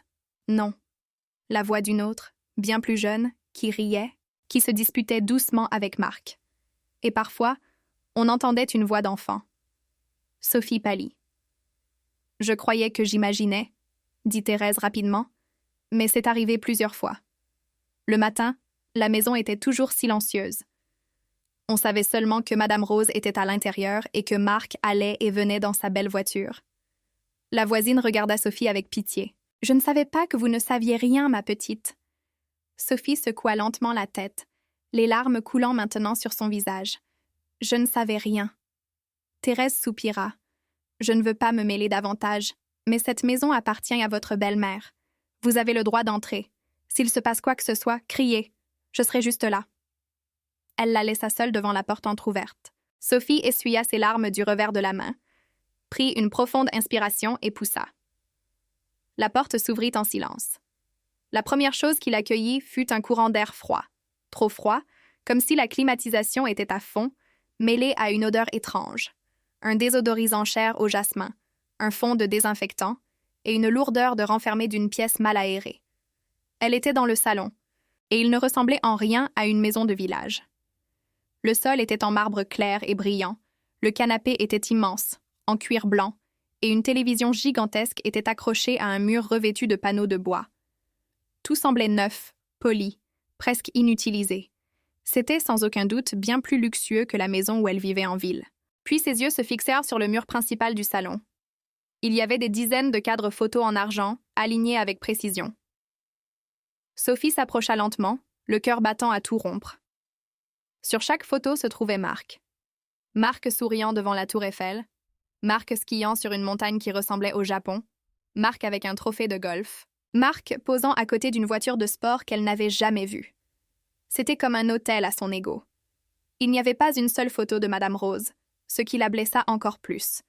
Non. La voix d'une autre, bien plus jeune, qui riait, qui se disputait doucement avec Marc. Et parfois, on entendait une voix d'enfant. Sophie pâlit. « Je croyais que j'imaginais, » dit Thérèse rapidement, mais c'est arrivé plusieurs fois. Le matin, la maison était toujours silencieuse. On savait seulement que Madame Rose était à l'intérieur et que Marc allait et venait dans sa belle voiture. La voisine regarda Sophie avec pitié. « Je ne savais pas que vous ne saviez rien, ma petite. » Sophie secoua lentement la tête, les larmes coulant maintenant sur son visage. « Je ne savais rien. » Thérèse soupira. « Je ne veux pas me mêler davantage, mais cette maison appartient à votre belle-mère. Vous avez le droit d'entrer. S'il se passe quoi que ce soit, criez. Je serai juste là. » Elle la laissa seule devant la porte entr'ouverte. Sophie essuya ses larmes du revers de la main, prit une profonde inspiration et poussa. La porte s'ouvrit en silence. La première chose qui l'accueillit fut un courant d'air froid. Trop froid, comme si la climatisation était à fond, mêlée à une odeur étrange. Un désodorisant cher au jasmin, un fond de désinfectant et une lourdeur de renfermer d'une pièce mal aérée. Elle était dans le salon, et il ne ressemblait en rien à une maison de village. Le sol était en marbre clair et brillant, le canapé était immense, en cuir blanc, et une télévision gigantesque était accrochée à un mur revêtu de panneaux de bois. Tout semblait neuf, poli, presque inutilisé. C'était sans aucun doute bien plus luxueux que la maison où elle vivait en ville. Puis ses yeux se fixèrent sur le mur principal du salon. Il y avait des dizaines de cadres photos en argent, alignés avec précision. Sophie s'approcha lentement, le cœur battant à tout rompre. Sur chaque photo se trouvait Marc. Marc souriant devant la tour Eiffel, Marc skiant sur une montagne qui ressemblait au Japon, Marc avec un trophée de golf, Marc posant à côté d'une voiture de sport qu'elle n'avait jamais vue. C'était comme un hôtel à son ego. Il n'y avait pas une seule photo de Madame Rose, ce qui la blessa encore plus.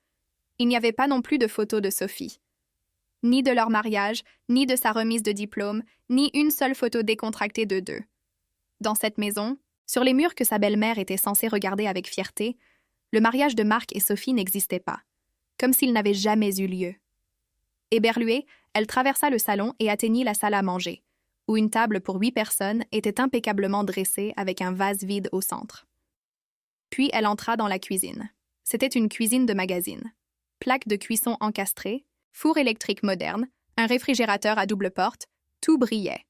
Il n'y avait pas non plus de photo de Sophie. Ni de leur mariage, ni de sa remise de diplôme, ni une seule photo décontractée d'eux deux. Dans cette maison, sur les murs que sa belle-mère était censée regarder avec fierté, le mariage de Marc et Sophie n'existait pas, comme s'il n'avait jamais eu lieu. Éberluée, elle traversa le salon et atteignit la salle à manger, où une table pour 8 personnes était impeccablement dressée avec un vase vide au centre. Puis elle entra dans la cuisine. C'était une cuisine de magazine. Plaque de cuisson encastrée, four électrique moderne, un réfrigérateur à double porte, tout brillait.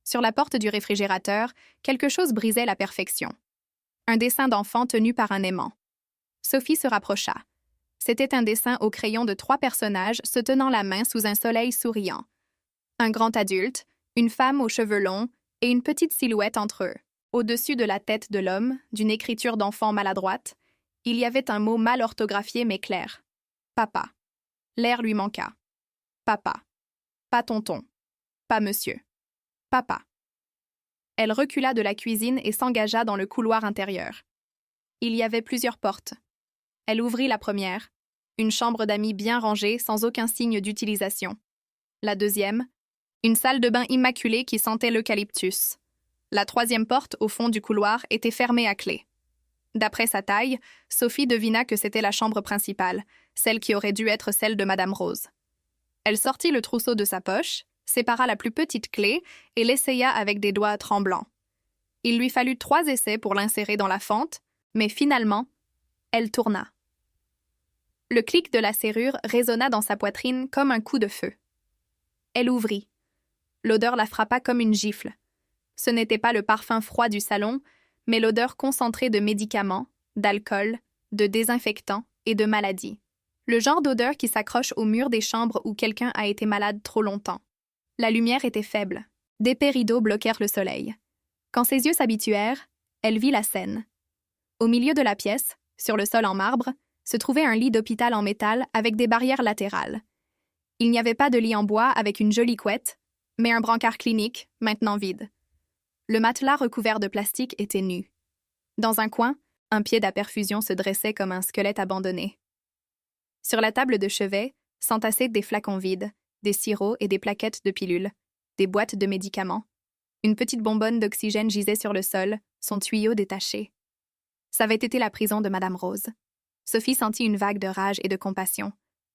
Sur la porte du réfrigérateur, quelque chose brisait la perfection. Un dessin d'enfant tenu par un aimant. Sophie se rapprocha. C'était un dessin au crayon de 3 personnages se tenant la main sous un soleil souriant. Un grand adulte, une femme aux cheveux longs et une petite silhouette entre eux. Au-dessus de la tête de l'homme, d'une écriture d'enfant maladroite, il y avait un mot mal orthographié mais clair. Papa. L'air lui manqua. Papa. Pas tonton. Pas monsieur. Papa. Elle recula de la cuisine et s'engagea dans le couloir intérieur. Il y avait plusieurs portes. Elle ouvrit la première, une chambre d'amis bien rangée sans aucun signe d'utilisation. La deuxième, une salle de bain immaculée qui sentait l'eucalyptus. La troisième porte, au fond du couloir, était fermée à clé. D'après sa taille, Sophie devina que c'était la chambre principale, celle qui aurait dû être celle de Madame Rose. Elle sortit le trousseau de sa poche, sépara la plus petite clé et l'essaya avec des doigts tremblants. Il lui fallut 3 essais pour l'insérer dans la fente, mais finalement, elle tourna. Le clic de la serrure résonna dans sa poitrine comme un coup de feu. Elle ouvrit. L'odeur la frappa comme une gifle. Ce n'était pas le parfum froid du salon, mais l'odeur concentrée de médicaments, d'alcool, de désinfectants et de maladies. Le genre d'odeur qui s'accroche au mur des chambres où quelqu'un a été malade trop longtemps. La lumière était faible. D'épais rideaux bloquèrent le soleil. Quand ses yeux s'habituèrent, elle vit la scène. Au milieu de la pièce, sur le sol en marbre, se trouvait un lit d'hôpital en métal avec des barrières latérales. Il n'y avait pas de lit en bois avec une jolie couette, mais un brancard clinique, maintenant vide. Le matelas recouvert de plastique était nu. Dans un coin, un pied à perfusion se dressait comme un squelette abandonné. Sur la table de chevet, s'entassaient des flacons vides, des sirops et des plaquettes de pilules, des boîtes de médicaments. Une petite bonbonne d'oxygène gisait sur le sol, son tuyau détaché. Ça avait été la prison de Madame Rose. Sophie sentit une vague de rage et de compassion.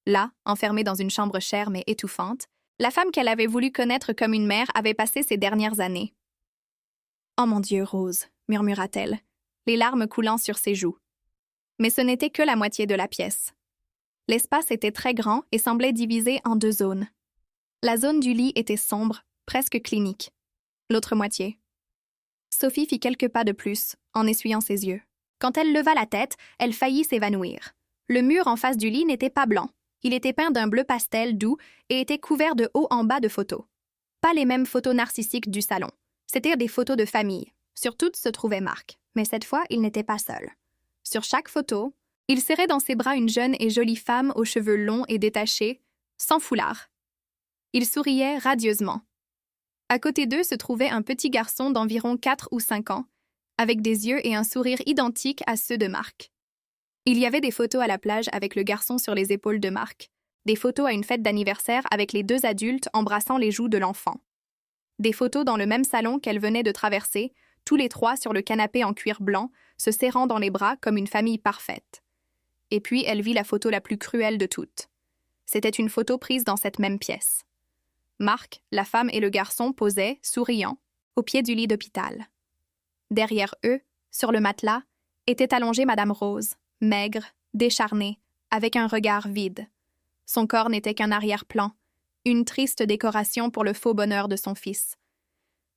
Là, enfermée dans une chambre chère mais étouffante, la femme qu'elle avait voulu connaître comme une mère avait passé ses dernières années. « Oh mon Dieu, Rose !» murmura-t-elle, les larmes coulant sur ses joues. Mais ce n'était que la moitié de la pièce. L'espace était très grand et semblait divisé en 2 zones. La zone du lit était sombre, presque clinique. L'autre moitié. Sophie fit quelques pas de plus, en essuyant ses yeux. Quand elle leva la tête, elle faillit s'évanouir. Le mur en face du lit n'était pas blanc. Il était peint d'un bleu pastel doux et était couvert de haut en bas de photos. Pas les mêmes photos narcissiques du salon. C'étaient des photos de famille. Sur toutes se trouvait Marc. Mais cette fois, il n'était pas seul. Sur chaque photo, il serrait dans ses bras une jeune et jolie femme aux cheveux longs et détachés, sans foulard. Il souriait radieusement. À côté d'eux se trouvait un petit garçon d'environ 4 ou 5 ans, avec des yeux et un sourire identiques à ceux de Marc. Il y avait des photos à la plage avec le garçon sur les épaules de Marc, des photos à une fête d'anniversaire avec les 2 adultes embrassant les joues de l'enfant. Des photos dans le même salon qu'elle venait de traverser, tous les 3 sur le canapé en cuir blanc, se serrant dans les bras comme une famille parfaite. Et puis elle vit la photo la plus cruelle de toutes. C'était une photo prise dans cette même pièce. Marc, la femme et le garçon posaient, souriants, au pied du lit d'hôpital. Derrière eux, sur le matelas, était allongée Madame Rose, maigre, décharnée, avec un regard vide. Son corps n'était qu'un arrière-plan, une triste décoration pour le faux bonheur de son fils.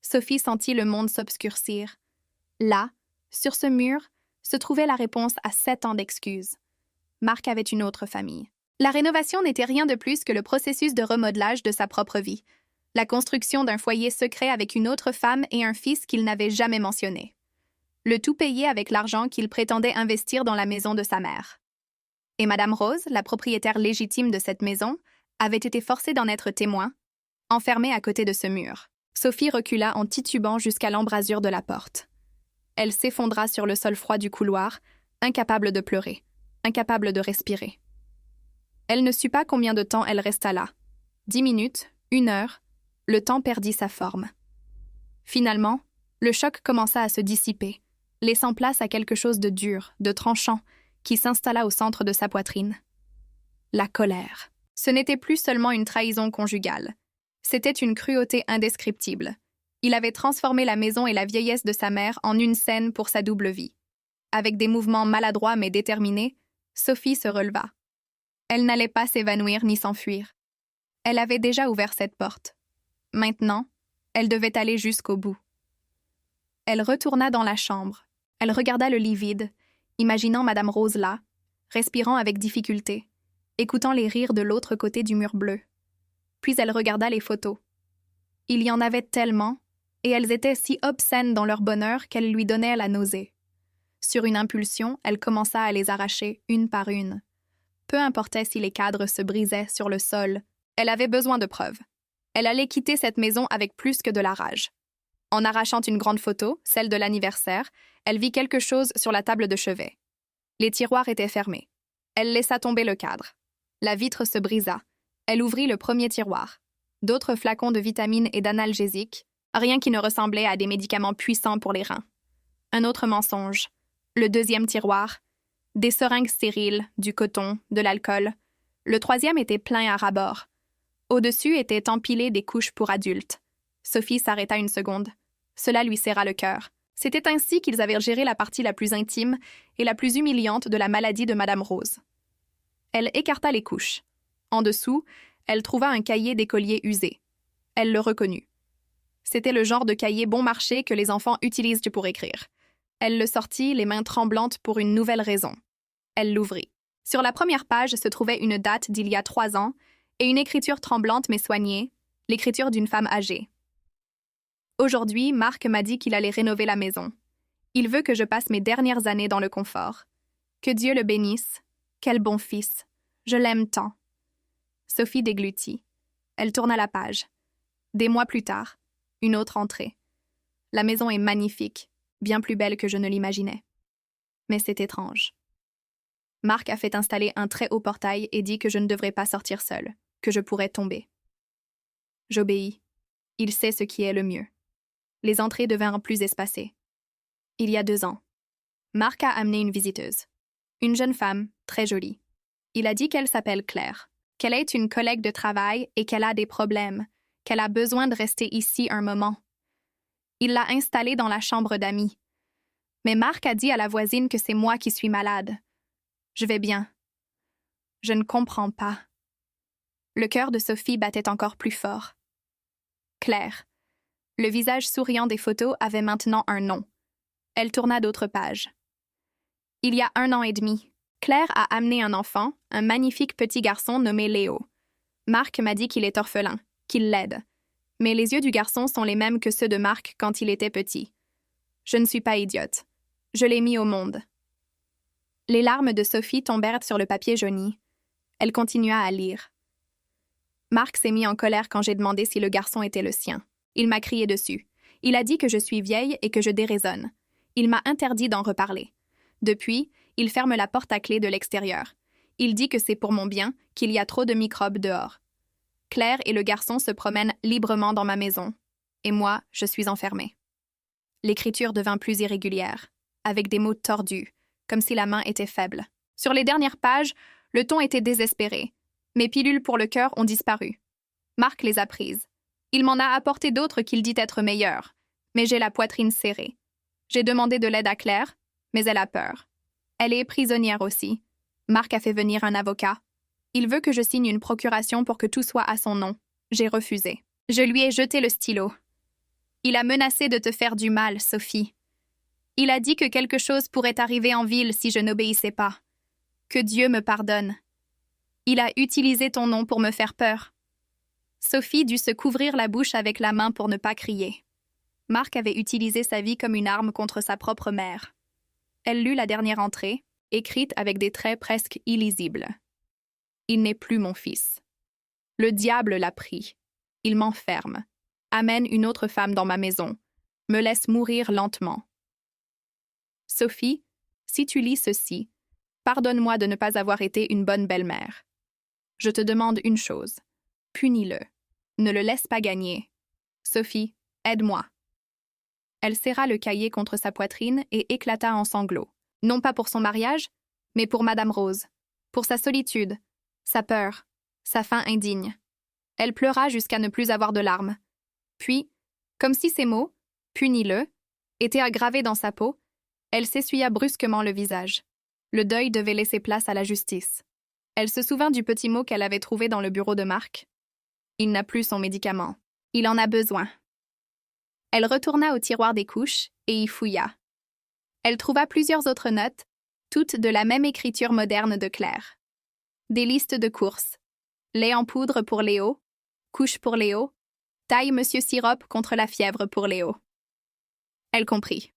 Sophie sentit le monde s'obscurcir. Là, sur ce mur, se trouvait la réponse à 7 ans d'excuses. Marc avait une autre famille. La rénovation n'était rien de plus que le processus de remodelage de sa propre vie, la construction d'un foyer secret avec une autre femme et un fils qu'il n'avait jamais mentionné. Le tout payé avec l'argent qu'il prétendait investir dans la maison de sa mère. Et Madame Rose, la propriétaire légitime de cette maison, avait été forcée d'en être témoin, enfermée à côté de ce mur. Sophie recula en titubant jusqu'à l'embrasure de la porte. Elle s'effondra sur le sol froid du couloir, incapable de pleurer, incapable de respirer. Elle ne sut pas combien de temps elle resta là. 10 minutes, 1 heure, le temps perdit sa forme. Finalement, le choc commença à se dissiper, laissant place à quelque chose de dur, de tranchant, qui s'installa au centre de sa poitrine. La colère. Ce n'était plus seulement une trahison conjugale. C'était une cruauté indescriptible. Il avait transformé la maison et la vieillesse de sa mère en une scène pour sa double vie. Avec des mouvements maladroits mais déterminés, Sophie se releva. Elle n'allait pas s'évanouir ni s'enfuir. Elle avait déjà ouvert cette porte. Maintenant, elle devait aller jusqu'au bout. Elle retourna dans la chambre. Elle regarda le lit vide, imaginant Madame Rose là, respirant avec difficulté, écoutant les rires de l'autre côté du mur bleu. Puis elle regarda les photos. Il y en avait tellement, et elles étaient si obscènes dans leur bonheur qu'elles lui donnaient la nausée. Sur une impulsion, elle commença à les arracher une par une. Peu importait si les cadres se brisaient sur le sol, elle avait besoin de preuves. Elle allait quitter cette maison avec plus que de la rage. En arrachant une grande photo, celle de l'anniversaire, elle vit quelque chose sur la table de chevet. Les tiroirs étaient fermés. Elle laissa tomber le cadre. La vitre se brisa. Elle ouvrit le premier tiroir. D'autres flacons de vitamines et d'analgésiques, rien qui ne ressemblait à des médicaments puissants pour les reins. Un autre mensonge. Le deuxième tiroir. Des seringues stériles, du coton, de l'alcool. Le troisième était plein à ras-bord. Au-dessus étaient empilées des couches pour adultes. Sophie s'arrêta une seconde. Cela lui serra le cœur. C'était ainsi qu'ils avaient géré la partie la plus intime et la plus humiliante de la maladie de Madame Rose. Elle écarta les couches. En dessous, elle trouva un cahier d'écolier usé. Elle le reconnut. C'était le genre de cahier bon marché que les enfants utilisent pour écrire. Elle le sortit, les mains tremblantes pour une nouvelle raison. Elle l'ouvrit. Sur la première page se trouvait une date d'il y a 3 ans et une écriture tremblante mais soignée, l'écriture d'une femme âgée. Aujourd'hui, Marc m'a dit qu'il allait rénover la maison. Il veut que je passe mes dernières années dans le confort. Que Dieu le bénisse. Quel bon fils. Je l'aime tant. Sophie déglutit. Elle tourna la page. Des mois plus tard, une autre entrée. La maison est magnifique, bien plus belle que je ne l'imaginais. Mais c'est étrange. Marc a fait installer un très haut portail et dit que je ne devrais pas sortir seule, que je pourrais tomber. J'obéis. Il sait ce qui est le mieux. Les entrées devinrent plus espacées. Il y a 2 ans, Marc a amené une visiteuse. Une jeune femme, très jolie. Il a dit qu'elle s'appelle Claire, qu'elle est une collègue de travail et qu'elle a des problèmes, qu'elle a besoin de rester ici un moment. Il l'a installée dans la chambre d'amis. Mais Marc a dit à la voisine que c'est moi qui suis malade. Je vais bien. Je ne comprends pas. Le cœur de Sophie battait encore plus fort. Claire. Le visage souriant des photos avait maintenant un nom. Elle tourna d'autres pages. Il y a 1 an et demi, Claire a amené un enfant, un magnifique petit garçon nommé Léo. Marc m'a dit qu'il est orphelin, qu'il l'aide. Mais les yeux du garçon sont les mêmes que ceux de Marc quand il était petit. Je ne suis pas idiote. Je l'ai mis au monde. Les larmes de Sophie tombèrent sur le papier jauni. Elle continua à lire. Marc s'est mis en colère quand j'ai demandé si le garçon était le sien. Il m'a crié dessus. Il a dit que je suis vieille et que je déraisonne. Il m'a interdit d'en reparler. Depuis, il ferme la porte à clé de l'extérieur. Il dit que c'est pour mon bien, qu'il y a trop de microbes dehors. Claire et le garçon se promènent librement dans ma maison. Et moi, je suis enfermée. L'écriture devint plus irrégulière, avec des mots tordus, comme si la main était faible. Sur les dernières pages, le ton était désespéré. Mes pilules pour le cœur ont disparu. Marc les a prises. Il m'en a apporté d'autres qu'il dit être meilleures, mais j'ai la poitrine serrée. J'ai demandé de l'aide à Claire, mais elle a peur. Elle est prisonnière aussi. Marc a fait venir un avocat. Il veut que je signe une procuration pour que tout soit à son nom. J'ai refusé. Je lui ai jeté le stylo. Il a menacé de te faire du mal, Sophie. Il a dit que quelque chose pourrait arriver en ville si je n'obéissais pas. Que Dieu me pardonne. Il a utilisé ton nom pour me faire peur. Sophie dut se couvrir la bouche avec la main pour ne pas crier. Marc avait utilisé sa vie comme une arme contre sa propre mère. Elle lut la dernière entrée, écrite avec des traits presque illisibles. Il n'est plus mon fils. Le diable l'a pris. Il m'enferme. Amène une autre femme dans ma maison. Me laisse mourir lentement. Sophie, si tu lis ceci, pardonne-moi de ne pas avoir été une bonne belle-mère. Je te demande une chose. Punis-le. Ne le laisse pas gagner. Sophie, aide-moi. Elle serra le cahier contre sa poitrine et éclata en sanglots. Non pas pour son mariage, mais pour Madame Rose. Pour sa solitude, sa peur, sa faim indigne. Elle pleura jusqu'à ne plus avoir de larmes. Puis, comme si ces mots, punis-le, étaient aggravés dans sa peau, elle s'essuya brusquement le visage. Le deuil devait laisser place à la justice. Elle se souvint du petit mot qu'elle avait trouvé dans le bureau de Marc. Il n'a plus son médicament. Il en a besoin. Elle retourna au tiroir des couches et y fouilla. Elle trouva plusieurs autres notes, toutes de la même écriture moderne de Claire. Des listes de courses. Lait en poudre pour Léo, couche pour Léo, taille Monsieur Sirop contre la fièvre pour Léo. Elle comprit.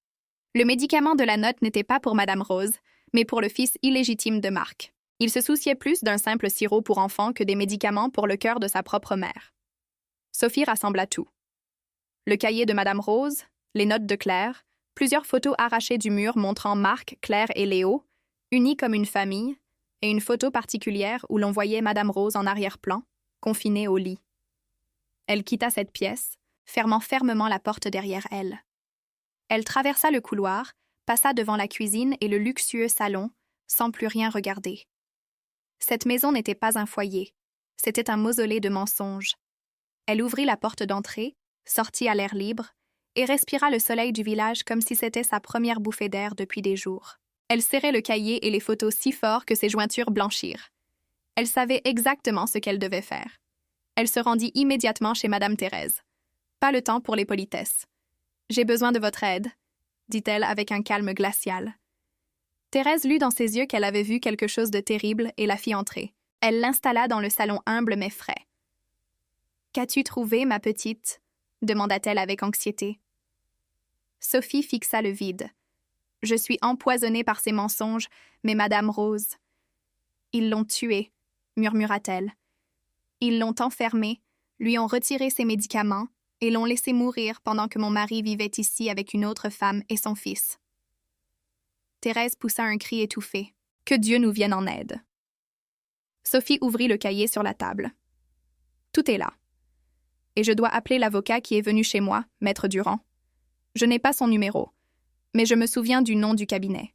Le médicament de la note n'était pas pour Madame Rose, mais pour le fils illégitime de Marc. Il se souciait plus d'un simple sirop pour enfants que des médicaments pour le cœur de sa propre mère. Sophie rassembla tout. Le cahier de Madame Rose, les notes de Claire, plusieurs photos arrachées du mur montrant Marc, Claire et Léo, unis comme une famille, et une photo particulière où l'on voyait Madame Rose en arrière-plan, confinée au lit. Elle quitta cette pièce, fermant fermement la porte derrière elle. Elle traversa le couloir, passa devant la cuisine et le luxueux salon, sans plus rien regarder. Cette maison n'était pas un foyer, c'était un mausolée de mensonges. Elle ouvrit la porte d'entrée, sortit à l'air libre, et respira le soleil du village comme si c'était sa première bouffée d'air depuis des jours. Elle serrait le cahier et les photos si fort que ses jointures blanchirent. Elle savait exactement ce qu'elle devait faire. Elle se rendit immédiatement chez Madame Thérèse. Pas le temps pour les politesses. « J'ai besoin de votre aide », dit-elle avec un calme glacial. Thérèse lut dans ses yeux qu'elle avait vu quelque chose de terrible et la fit entrer. Elle l'installa dans le salon humble mais frais. « Qu'as-tu trouvé, ma petite ?» demanda-t-elle avec anxiété. Sophie fixa le vide. « Je suis empoisonnée par ces mensonges, mais Madame Rose... »« Ils l'ont tuée, » murmura-t-elle. « Ils l'ont enfermée, lui ont retiré ses médicaments et l'ont laissée mourir pendant que mon mari vivait ici avec une autre femme et son fils. » Thérèse poussa un cri étouffé. « Que Dieu nous vienne en aide. » Sophie ouvrit le cahier sur la table. « Tout est là. Et je dois appeler l'avocat qui est venu chez moi, Maître Durand. Je n'ai pas son numéro, mais je me souviens du nom du cabinet.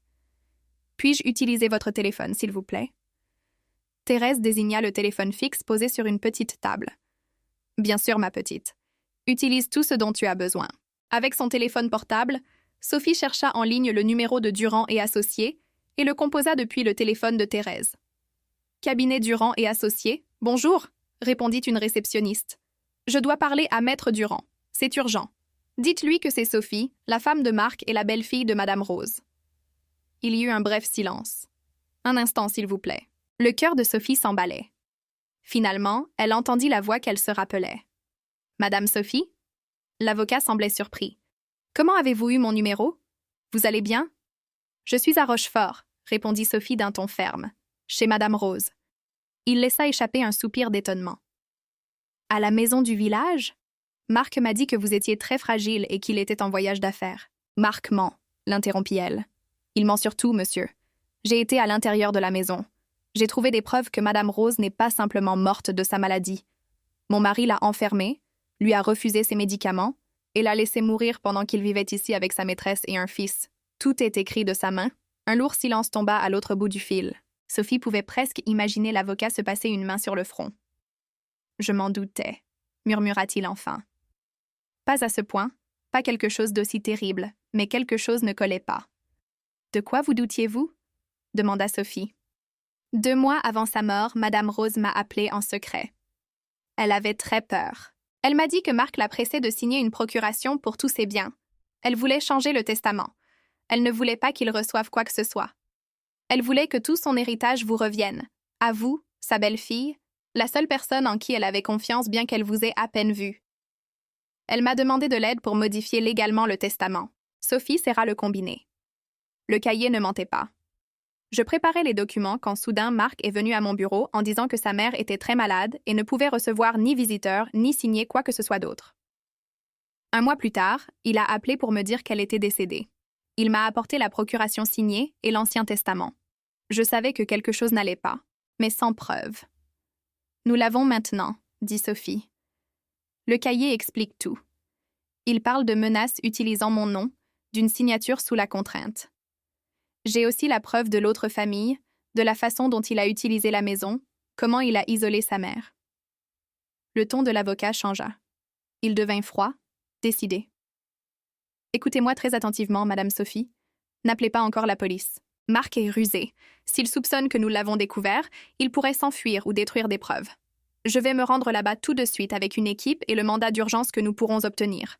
Puis-je utiliser votre téléphone, s'il vous plaît? » Thérèse désigna le téléphone fixe posé sur une petite table. « Bien sûr, ma petite. Utilise tout ce dont tu as besoin. » Avec son téléphone portable, Sophie chercha en ligne le numéro de Durand et Associés et le composa depuis le téléphone de Thérèse. « Cabinet Durand et Associés, bonjour, » répondit une réceptionniste. « Je dois parler à Maître Durand. C'est urgent. Dites-lui que c'est Sophie, la femme de Marc et la belle-fille de Madame Rose. » Il y eut un bref silence. « Un instant, s'il vous plaît. » Le cœur de Sophie s'emballait. Finalement, elle entendit la voix qu'elle se rappelait. « Madame Sophie ?» L'avocat semblait surpris. « Comment avez-vous eu mon numéro? Vous allez bien? »« Je suis à Rochefort, » répondit Sophie d'un ton ferme. « Chez Madame Rose. » Il laissa échapper un soupir d'étonnement. « À la maison du village? Marc m'a dit que vous étiez très fragile et qu'il était en voyage d'affaires. »« Marc ment, » l'interrompit-elle. « Il ment sur tout, monsieur. J'ai été à l'intérieur de la maison. J'ai trouvé des preuves que Madame Rose n'est pas simplement morte de sa maladie. Mon mari l'a enfermée, lui a refusé ses médicaments et l'a laissée mourir pendant qu'il vivait ici avec sa maîtresse et un fils. Tout est écrit de sa main. » Un lourd silence tomba à l'autre bout du fil. Sophie pouvait presque imaginer l'avocat se passer une main sur le front. « Je m'en doutais, » murmura-t-il enfin. Pas à ce point, pas quelque chose d'aussi terrible, mais quelque chose ne collait pas. « De quoi vous doutiez-vous? » demanda Sophie. 2 mois avant sa mort, Madame Rose m'a appelée en secret. Elle avait très peur. Elle m'a dit que Marc la pressait de signer une procuration pour tous ses biens. Elle voulait changer le testament. Elle ne voulait pas qu'il reçoive quoi que ce soit. Elle voulait que tout son héritage vous revienne. À vous, sa belle-fille, la seule personne en qui elle avait confiance bien qu'elle vous ait à peine vue. Elle m'a demandé de l'aide pour modifier légalement le testament. Sophie serra le combiné. Le cahier ne mentait pas. Je préparais les documents quand soudain Marc est venu à mon bureau en disant que sa mère était très malade et ne pouvait recevoir ni visiteurs ni signer quoi que ce soit d'autre. 1 mois plus tard, il a appelé pour me dire qu'elle était décédée. Il m'a apporté la procuration signée et l'Ancien Testament. Je savais que quelque chose n'allait pas, mais sans preuve. « Nous l'avons maintenant, » dit Sophie. Le cahier explique tout. Il parle de menaces utilisant mon nom, d'une signature sous la contrainte. J'ai aussi la preuve de l'autre famille, de la façon dont il a utilisé la maison, comment il a isolé sa mère. Le ton de l'avocat changea. Il devint froid, décidé. « Écoutez-moi très attentivement, Madame Sophie. N'appelez pas encore la police. Marc est rusé. S'il soupçonne que nous l'avons découvert, il pourrait s'enfuir ou détruire des preuves. Je vais me rendre là-bas tout de suite avec une équipe et le mandat d'urgence que nous pourrons obtenir.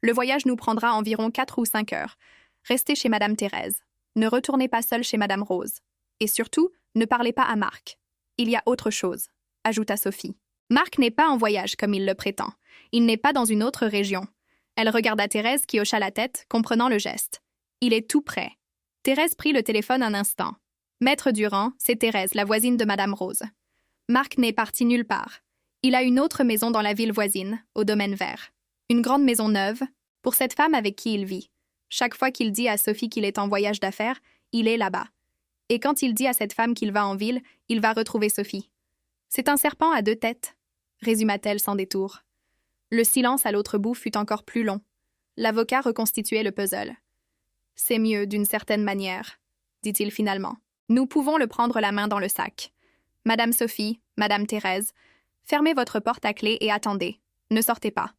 Le voyage nous prendra environ 4 ou 5 heures. Restez chez Madame Thérèse. Ne retournez pas seul chez Madame Rose. Et surtout, ne parlez pas à Marc. Il y a autre chose, » ajouta Sophie. « Marc n'est pas en voyage comme il le prétend. Il n'est pas dans une autre région. » Elle regarda Thérèse qui hocha la tête, comprenant le geste. « Il est tout près. » Thérèse prit le téléphone un instant. « Maître Durand, c'est Thérèse, la voisine de Madame Rose. Marc n'est parti nulle part. Il a une autre maison dans la ville voisine, au domaine vert. Une grande maison neuve, pour cette femme avec qui il vit. Chaque fois qu'il dit à Sophie qu'il est en voyage d'affaires, il est là-bas. Et quand il dit à cette femme qu'il va en ville, il va retrouver Sophie. C'est un serpent à deux têtes, résuma-t-elle sans détour. Le silence à l'autre bout fut encore plus long. L'avocat reconstituait le puzzle. C'est mieux, d'une certaine manière, dit-il finalement. Nous pouvons le prendre la main dans le sac. Madame Sophie, Madame Thérèse, fermez votre porte à clé et attendez. Ne sortez pas.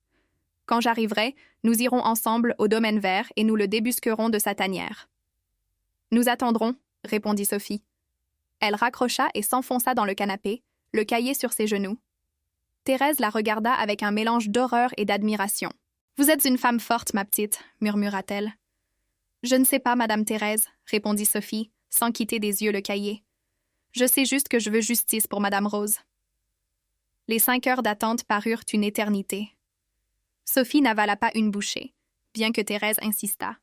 Quand j'arriverai, nous irons ensemble au domaine vert et nous le débusquerons de sa tanière. Nous attendrons, répondit Sophie. Elle raccrocha et s'enfonça dans le canapé, le cahier sur ses genoux. Thérèse la regarda avec un mélange d'horreur et d'admiration. « Vous êtes une femme forte, ma petite, » murmura-t-elle. « Je ne sais pas, Madame Thérèse, » répondit Sophie, sans quitter des yeux le cahier. « Je sais juste que je veux justice pour Madame Rose. » Les 5 heures d'attente parurent une éternité. Sophie n'avala pas une bouchée, bien que Thérèse insistât.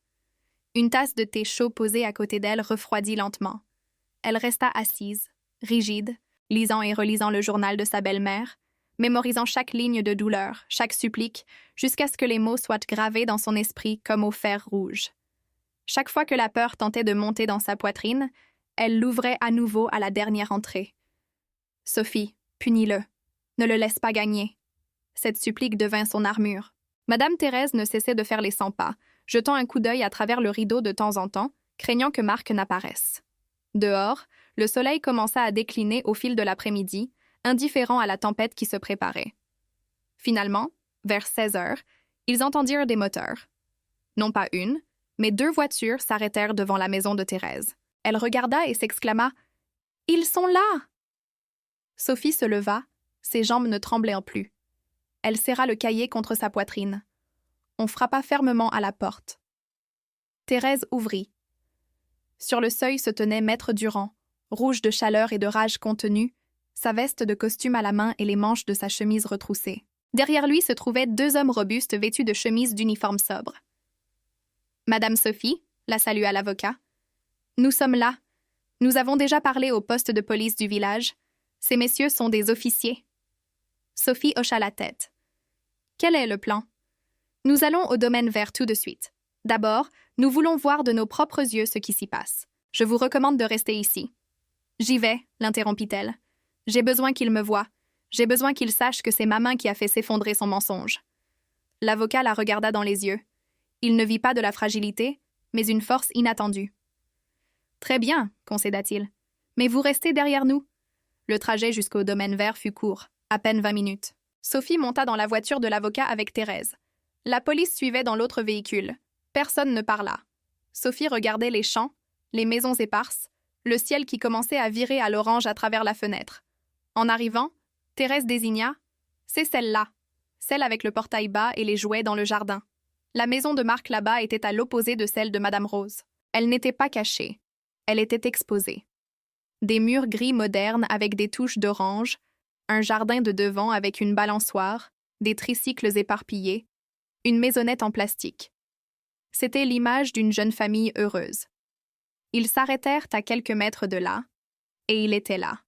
Une tasse de thé chaud posée à côté d'elle refroidit lentement. Elle resta assise, rigide, lisant et relisant le journal de sa belle-mère, mémorisant chaque ligne de douleur, chaque supplique, jusqu'à ce que les mots soient gravés dans son esprit comme au fer rouge. Chaque fois que la peur tentait de monter dans sa poitrine, elle l'ouvrait à nouveau à la dernière entrée. « Sophie, punis-le. Ne le laisse pas gagner. » Cette supplique devint son armure. Madame Thérèse ne cessait de faire les 100 pas, jetant un coup d'œil à travers le rideau de temps en temps, craignant que Marc n'apparaisse. Dehors, le soleil commença à décliner au fil de l'après-midi, indifférent à la tempête qui se préparait. Finalement, vers 16 heures, ils entendirent des moteurs. Non pas une, mais 2 voitures s'arrêtèrent devant la maison de Thérèse. Elle regarda et s'exclama « Ils sont là !» Sophie se leva, ses jambes ne tremblant plus. Elle serra le cahier contre sa poitrine. On frappa fermement à la porte. Thérèse ouvrit. Sur le seuil se tenait Maître Durand, rouge de chaleur et de rage contenue, sa veste de costume à la main et les manches de sa chemise retroussées. Derrière lui se trouvaient 2 hommes robustes vêtus de chemises d'uniforme sobre. « Madame Sophie » la salua l'avocat. « Nous sommes là. Nous avons déjà parlé au poste de police du village. Ces messieurs sont des officiers. » Sophie hocha la tête. « Quel est le plan? » « Nous allons au domaine vert tout de suite. D'abord, nous voulons voir de nos propres yeux ce qui s'y passe. Je vous recommande de rester ici. »« J'y vais, » l'interrompit-elle. « J'ai besoin qu'il me voie. J'ai besoin qu'il sache que c'est ma main qui a fait s'effondrer son mensonge. » L'avocat la regarda dans les yeux. Il ne vit pas de la fragilité, mais une force inattendue. « Très bien, » concéda-t-il. « Mais vous restez derrière nous. » Le trajet jusqu'au domaine vert fut court, à peine 20 minutes. Sophie monta dans la voiture de l'avocat avec Thérèse. La police suivait dans l'autre véhicule. Personne ne parla. Sophie regardait les champs, les maisons éparses, le ciel qui commençait à virer à l'orange à travers la fenêtre. En arrivant, Thérèse désigna « C'est celle-là, celle avec le portail bas et les jouets dans le jardin. » La maison de Marc là-bas était à l'opposé de celle de Madame Rose. Elle n'était pas cachée. Elle était exposée. Des murs gris modernes avec des touches d'orange, un jardin de devant avec une balançoire, des tricycles éparpillés, une maisonnette en plastique. C'était l'image d'une jeune famille heureuse. Ils s'arrêtèrent à quelques mètres de là, et il était là.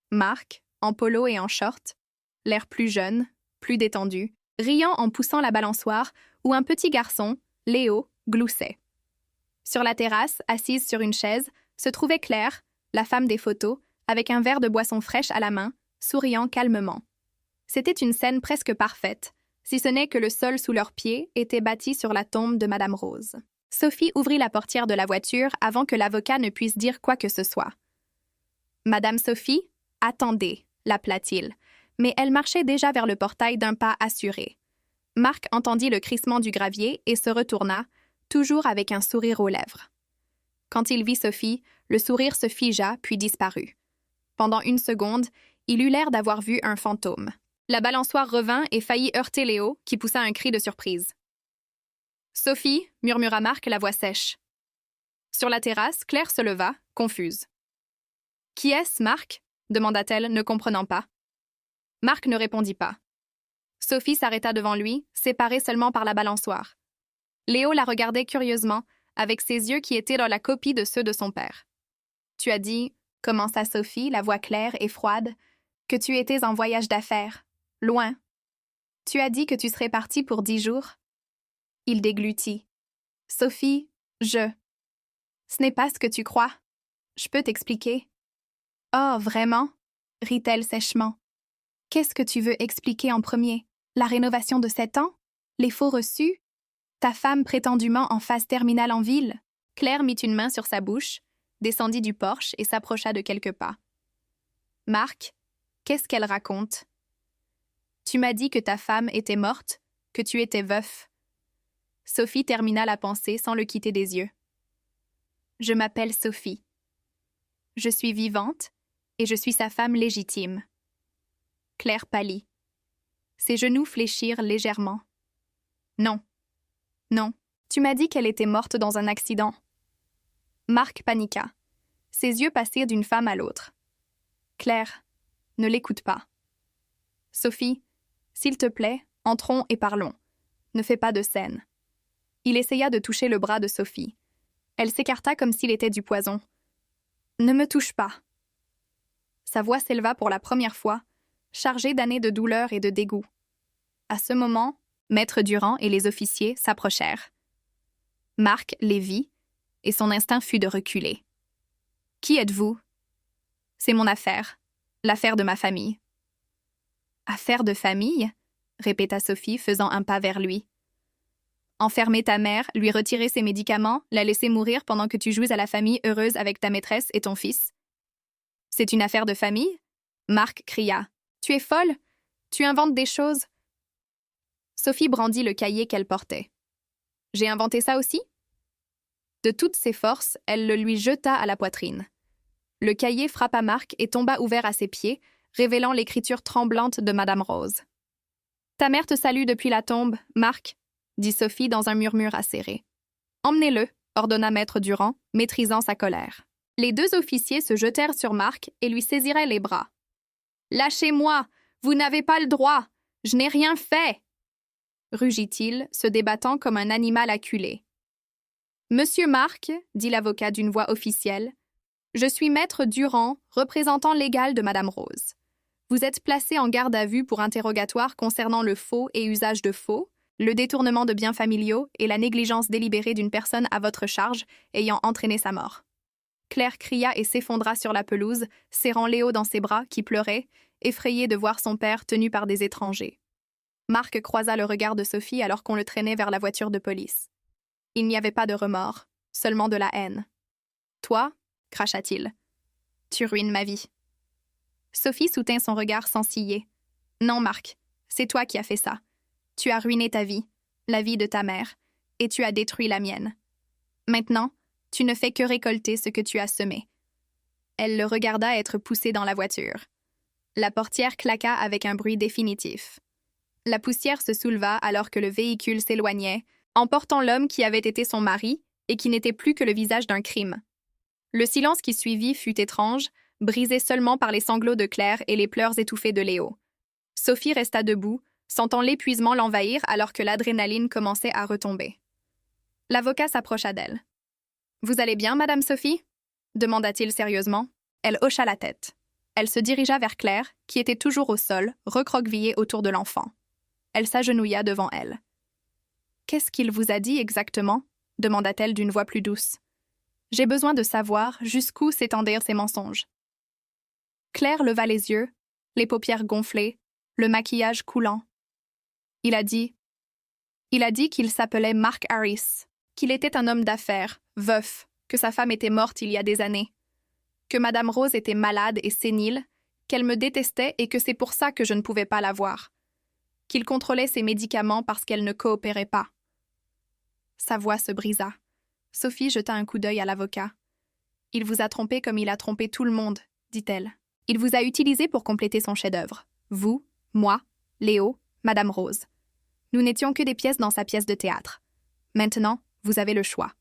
Marc, en polo et en short, l'air plus jeune, plus détendu, riant en poussant la balançoire, où un petit garçon, Léo, gloussait. Sur la terrasse, assise sur une chaise, se trouvait Claire, la femme des photos, avec un verre de boisson fraîche à la main, souriant calmement. C'était une scène presque parfaite, si ce n'est que le sol sous leurs pieds était bâti sur la tombe de Madame Rose. Sophie ouvrit la portière de la voiture avant que l'avocat ne puisse dire quoi que ce soit. « Madame Sophie, attendez », l'appela-t-il, mais elle marchait déjà vers le portail d'un pas assuré. Marc entendit le crissement du gravier et se retourna, toujours avec un sourire aux lèvres. Quand il vit Sophie, le sourire se figea puis disparut. Pendant 1 seconde, il eut l'air d'avoir vu un fantôme. La balançoire revint et faillit heurter Léo, qui poussa un cri de surprise. « Sophie » murmura Marc, la voix sèche. Sur la terrasse, Claire se leva, confuse. « Qui est-ce, Marc » demanda-t-elle, ne comprenant pas. Marc ne répondit pas. Sophie s'arrêta devant lui, séparée seulement par la balançoire. Léo la regardait curieusement, avec ses yeux qui étaient dans la copie de ceux de son père. « Tu as dit, » commença Sophie, la voix claire et froide, « que tu étais en voyage d'affaires. Loin. » Tu as dit que tu serais partie pour 10 jours? Il déglutit. Sophie, Ce n'est pas ce que tu crois. Je peux t'expliquer. Oh, vraiment? Rit-elle sèchement. Qu'est-ce que tu veux expliquer en premier? La rénovation de 7 ans? Les faux reçus? Ta femme prétendument en phase terminale en ville? Claire mit une main sur sa bouche, descendit du porche et s'approcha de quelques pas. Marc, qu'est-ce qu'elle raconte? Tu m'as dit que ta femme était morte, que tu étais veuf. Sophie termina la pensée sans le quitter des yeux. Je m'appelle Sophie. Je suis vivante et je suis sa femme légitime. Claire pâlit. Ses genoux fléchirent légèrement. Non. Non, tu m'as dit qu'elle était morte dans un accident. Marc paniqua. Ses yeux passèrent d'une femme à l'autre. Claire, ne l'écoute pas. Sophie, s'il te plaît, entrons et parlons. Ne fais pas de scène. Il essaya de toucher le bras de Sophie. Elle s'écarta comme s'il était du poison. Ne me touche pas. Sa voix s'éleva pour la première fois, chargée d'années de douleur et de dégoût. À ce moment, Maître Durand et les officiers s'approchèrent. Marc les vit, et son instinct fut de reculer. « Qui êtes-vous? » ?»« C'est mon affaire, l'affaire de ma famille. »« Affaire de famille ?» répéta Sophie, faisant un pas vers lui. « Enfermer ta mère, lui retirer ses médicaments, la laisser mourir pendant que tu joues à la famille heureuse avec ta maîtresse et ton fils. »« C'est une affaire de famille ?» Marc cria. « Tu es folle? Tu inventes des choses ?» Sophie brandit le cahier qu'elle portait. « J'ai inventé ça aussi ?» De toutes ses forces, elle le lui jeta à la poitrine. Le cahier frappa Marc et tomba ouvert à ses pieds, révélant l'écriture tremblante de Madame Rose. « Ta mère te salue depuis la tombe, Marc, » dit Sophie dans un murmure acéré. « Emmenez-le, » ordonna Maître Durand, maîtrisant sa colère. Les deux officiers se jetèrent sur Marc et lui saisiraient les bras. « Lâchez-moi! Vous n'avez pas le droit! Je n'ai rien fait !» rugit-il, se débattant comme un animal acculé. « Monsieur Marc, » dit l'avocat d'une voix officielle, « je suis Maître Durand, représentant légal de Madame Rose. Vous êtes placé en garde à vue pour interrogatoire concernant le faux et usage de faux, le détournement de biens familiaux et la négligence délibérée d'une personne à votre charge ayant entraîné sa mort. » Claire cria et s'effondra sur la pelouse, serrant Léo dans ses bras, qui pleurait, effrayé de voir son père tenu par des étrangers. Marc croisa le regard de Sophie alors qu'on le traînait vers la voiture de police. Il n'y avait pas de remords, seulement de la haine. « Toi, » cracha-t-il, « tu ruines ma vie. » Sophie soutint son regard sans ciller. « Non, Marc, c'est toi qui as fait ça. Tu as ruiné ta vie, la vie de ta mère, et tu as détruit la mienne. Maintenant, tu ne fais que récolter ce que tu as semé. » Elle le regarda être poussé dans la voiture. La portière claqua avec un bruit définitif. La poussière se souleva alors que le véhicule s'éloignait, emportant l'homme qui avait été son mari et qui n'était plus que le visage d'un crime. Le silence qui suivit fut étrange, brisé seulement par les sanglots de Claire et les pleurs étouffés de Léo. Sophie resta debout, sentant l'épuisement l'envahir alors que l'adrénaline commençait à retomber. L'avocat s'approcha d'elle. « Vous allez bien, Madame Sophie ?» demanda-t-il sérieusement. Elle hocha la tête. Elle se dirigea vers Claire, qui était toujours au sol, recroquevillée autour de l'enfant. Elle s'agenouilla devant elle. « Qu'est-ce qu'il vous a dit exactement ?» demanda-t-elle d'une voix plus douce. « J'ai besoin de savoir jusqu'où s'étendirent ces mensonges. » Claire leva les yeux, les paupières gonflées, le maquillage coulant. Il a dit qu'il s'appelait Mark Harris, qu'il était un homme d'affaires, veuf, que sa femme était morte il y a des années, que Madame Rose était malade et sénile, qu'elle me détestait et que c'est pour ça que je ne pouvais pas la voir, qu'il contrôlait ses médicaments parce qu'elle ne coopérait pas. Sa voix se brisa. Sophie jeta un coup d'œil à l'avocat. « Il vous a trompé comme il a trompé tout le monde, » dit-elle. « Il vous a utilisé pour compléter son chef-d'œuvre. Vous, moi, Léo, Madame Rose. Nous n'étions que des pièces dans sa pièce de théâtre. Maintenant, vous avez le choix.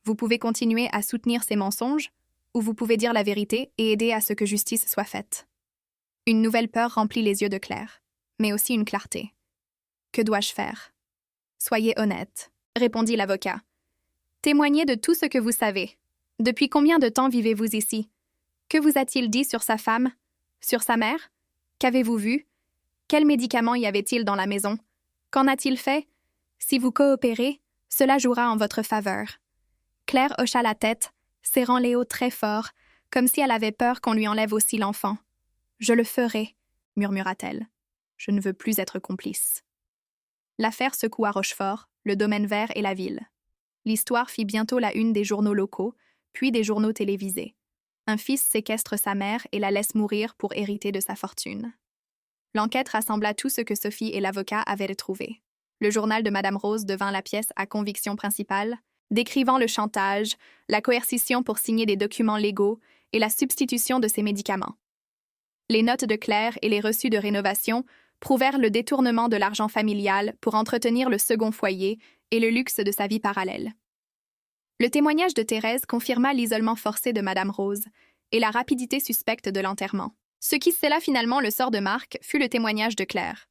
Vous pouvez continuer à soutenir ces mensonges, ou vous pouvez dire la vérité et aider à ce que justice soit faite. » Une nouvelle peur remplit les yeux de Claire, mais aussi une clarté. « Que dois-je faire? »« Soyez honnête, » répondit l'avocat. « Témoignez de tout ce que vous savez. Depuis combien de temps vivez-vous ici? Que vous a-t-il dit sur sa femme? Sur sa mère? Qu'avez-vous vu? Quels médicaments y avait-il dans la maison? Qu'en a-t-il fait? Si vous coopérez, cela jouera en votre faveur. Claire hocha la tête, serrant Léo très fort, comme si elle avait peur qu'on lui enlève aussi l'enfant. « Je le ferai, » murmura-t-elle. « Je ne veux plus être complice. » L'affaire secoua Rochefort, le domaine vert et la ville. L'histoire fit bientôt la une des journaux locaux, puis des journaux télévisés. Un fils séquestre sa mère et la laisse mourir pour hériter de sa fortune. L'enquête rassembla tout ce que Sophie et l'avocat avaient trouvé. Le journal de Madame Rose devint la pièce à conviction principale, décrivant le chantage, la coercition pour signer des documents légaux et la substitution de ses médicaments. Les notes de Claire et les reçus de rénovation prouvèrent le détournement de l'argent familial pour entretenir le second foyer et le luxe de sa vie parallèle. Le témoignage de Thérèse confirma l'isolement forcé de Madame Rose et la rapidité suspecte de l'enterrement. Ce qui scella finalement le sort de Marc fut le témoignage de Claire.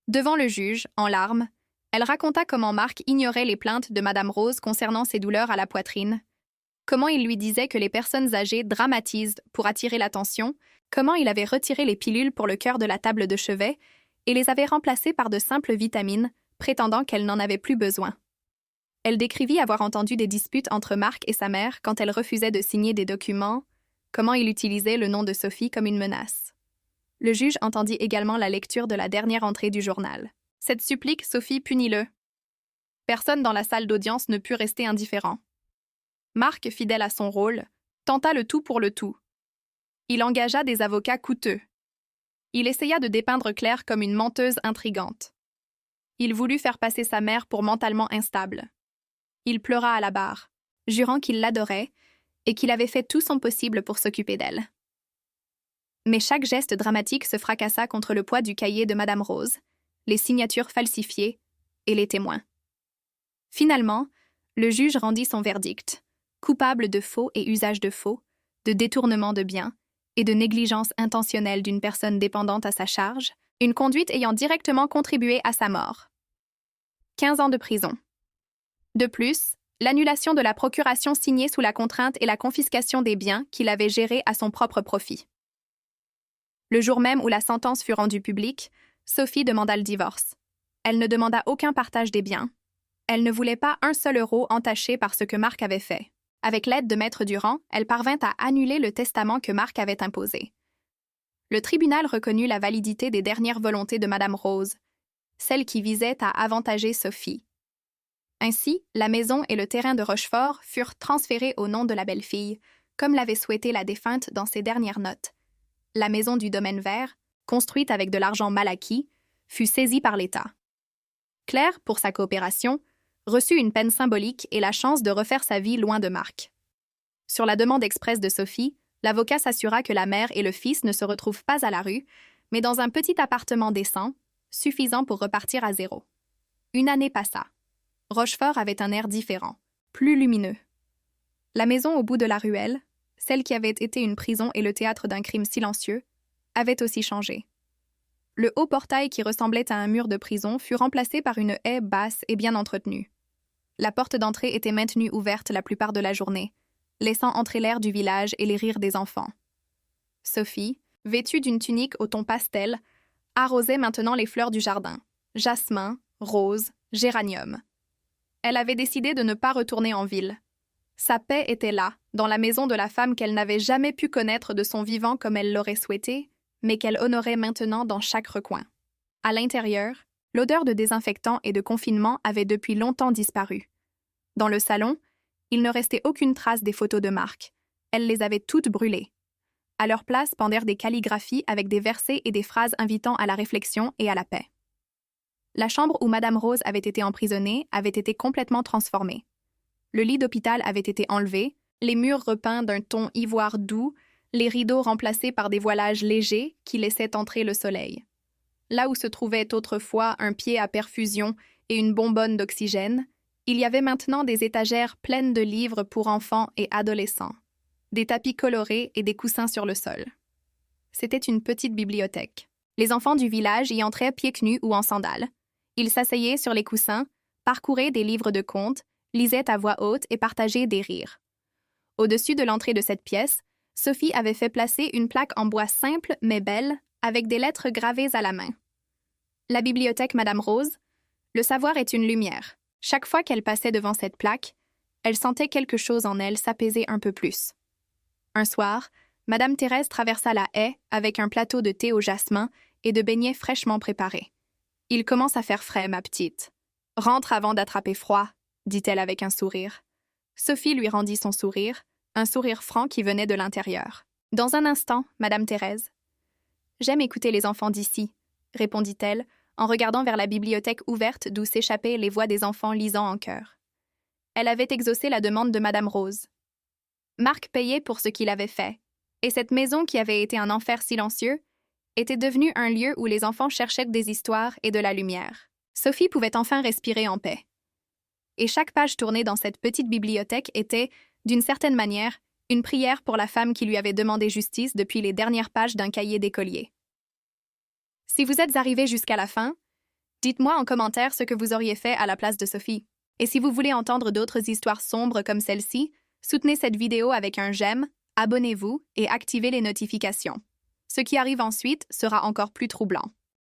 Devant le juge, en larmes, elle raconta comment Marc ignorait les plaintes de Madame Rose concernant ses douleurs à la poitrine, comment il lui disait que les personnes âgées dramatisent pour attirer l'attention, comment il avait retiré les pilules pour le cœur de la table de chevet et les avait remplacées par de simples vitamines, prétendant qu'elle n'en avait plus besoin. Elle décrivit avoir entendu des disputes entre Marc et sa mère quand elle refusait de signer des documents, comment il utilisait le nom de Sophie comme une menace. Le juge entendit également la lecture de la dernière entrée du journal. Cette supplique, Sophie, punis-le. Personne dans la salle d'audience ne put rester indifférent. Marc, fidèle à son rôle, tenta le tout pour le tout. Il engagea des avocats coûteux. Il essaya de dépeindre Claire comme une menteuse intrigante. Il voulut faire passer sa mère pour mentalement instable. Il pleura à la barre, jurant qu'il l'adorait et qu'il avait fait tout son possible pour s'occuper d'elle. Mais chaque geste dramatique se fracassa contre le poids du cahier de Madame Rose, les signatures falsifiées et les témoins. Finalement, le juge rendit son verdict, coupable de faux et usage de faux, de détournement de biens et de négligence intentionnelle d'une personne dépendante à sa charge, une conduite ayant directement contribué à sa mort. 15 ans de prison. De plus, l'annulation de la procuration signée sous la contrainte et la confiscation des biens qu'il avait gérés à son propre profit. Le jour même où la sentence fut rendue publique, Sophie demanda le divorce. Elle ne demanda aucun partage des biens. Elle ne voulait pas un seul euro entaché par ce que Marc avait fait. Avec l'aide de Maître Durand, elle parvint à annuler le testament que Marc avait imposé. Le tribunal reconnut la validité des dernières volontés de Madame Rose, celles qui visaient à avantager Sophie. Ainsi, la maison et le terrain de Rochefort furent transférés au nom de la belle-fille, comme l'avait souhaité la défunte dans ses dernières notes. La maison du domaine vert, construite avec de l'argent mal acquis, fut saisie par l'État. Claire, pour sa coopération, reçut une peine symbolique et la chance de refaire sa vie loin de Marc. Sur la demande expresse de Sophie, l'avocat s'assura que la mère et le fils ne se retrouvent pas à la rue, mais dans un petit appartement décent, suffisant pour repartir à zéro. Une année passa. Rochefort avait un air différent, plus lumineux. La maison au bout de la ruelle, celle qui avait été une prison et le théâtre d'un crime silencieux, avait aussi changé. Le haut portail qui ressemblait à un mur de prison fut remplacé par une haie basse et bien entretenue. La porte d'entrée était maintenue ouverte la plupart de la journée, laissant entrer l'air du village et les rires des enfants. Sophie, vêtue d'une tunique au ton pastel, arrosait maintenant les fleurs du jardin, jasmin, rose, géranium. Elle avait décidé de ne pas retourner en ville. Sa paix était là, dans la maison de la femme qu'elle n'avait jamais pu connaître de son vivant comme elle l'aurait souhaité, mais qu'elle honorait maintenant dans chaque recoin. À l'intérieur, l'odeur de désinfectant et de confinement avait depuis longtemps disparu. Dans le salon, il ne restait aucune trace des photos de Marc. Elle les avait toutes brûlées. À leur place pendèrent des calligraphies avec des versets et des phrases invitant à la réflexion et à la paix. La chambre où Madame Rose avait été emprisonnée avait été complètement transformée. Le lit d'hôpital avait été enlevé, les murs repeints d'un ton ivoire doux, les rideaux remplacés par des voilages légers qui laissaient entrer le soleil. Là où se trouvait autrefois un pied à perfusion et une bonbonne d'oxygène, il y avait maintenant des étagères pleines de livres pour enfants et adolescents, des tapis colorés et des coussins sur le sol. C'était une petite bibliothèque. Les enfants du village y entraient pieds nus ou en sandales. Ils s'asseyaient sur les coussins, parcouraient des livres de contes, lisaient à voix haute et partageaient des rires. Au-dessus de l'entrée de cette pièce, Sophie avait fait placer une plaque en bois simple mais belle, avec des lettres gravées à la main. La bibliothèque Madame Rose. Le savoir est une lumière. Chaque fois qu'elle passait devant cette plaque, elle sentait quelque chose en elle s'apaiser un peu plus. Un soir, Madame Thérèse traversa la haie avec un plateau de thé au jasmin et de beignets fraîchement préparés. « Il commence à faire frais, ma petite. Rentre avant d'attraper froid, » dit-elle avec un sourire. Sophie lui rendit son sourire, un sourire franc qui venait de l'intérieur. « Dans un instant, Madame Thérèse. »« J'aime écouter les enfants d'ici, » répondit-elle, en regardant vers la bibliothèque ouverte d'où s'échappaient les voix des enfants lisant en chœur. Elle avait exaucé la demande de Madame Rose. Marc payait pour ce qu'il avait fait, et cette maison qui avait été un enfer silencieux était devenue un lieu où les enfants cherchaient des histoires et de la lumière. Sophie pouvait enfin respirer en paix. Et chaque page tournée dans cette petite bibliothèque était, d'une certaine manière, une prière pour la femme qui lui avait demandé justice depuis les dernières pages d'un cahier d'écolier. Si vous êtes arrivé jusqu'à la fin, dites-moi en commentaire ce que vous auriez fait à la place de Sophie. Et si vous voulez entendre d'autres histoires sombres comme celle-ci, soutenez cette vidéo avec un j'aime, abonnez-vous et activez les notifications. Ce qui arrive ensuite sera encore plus troublant.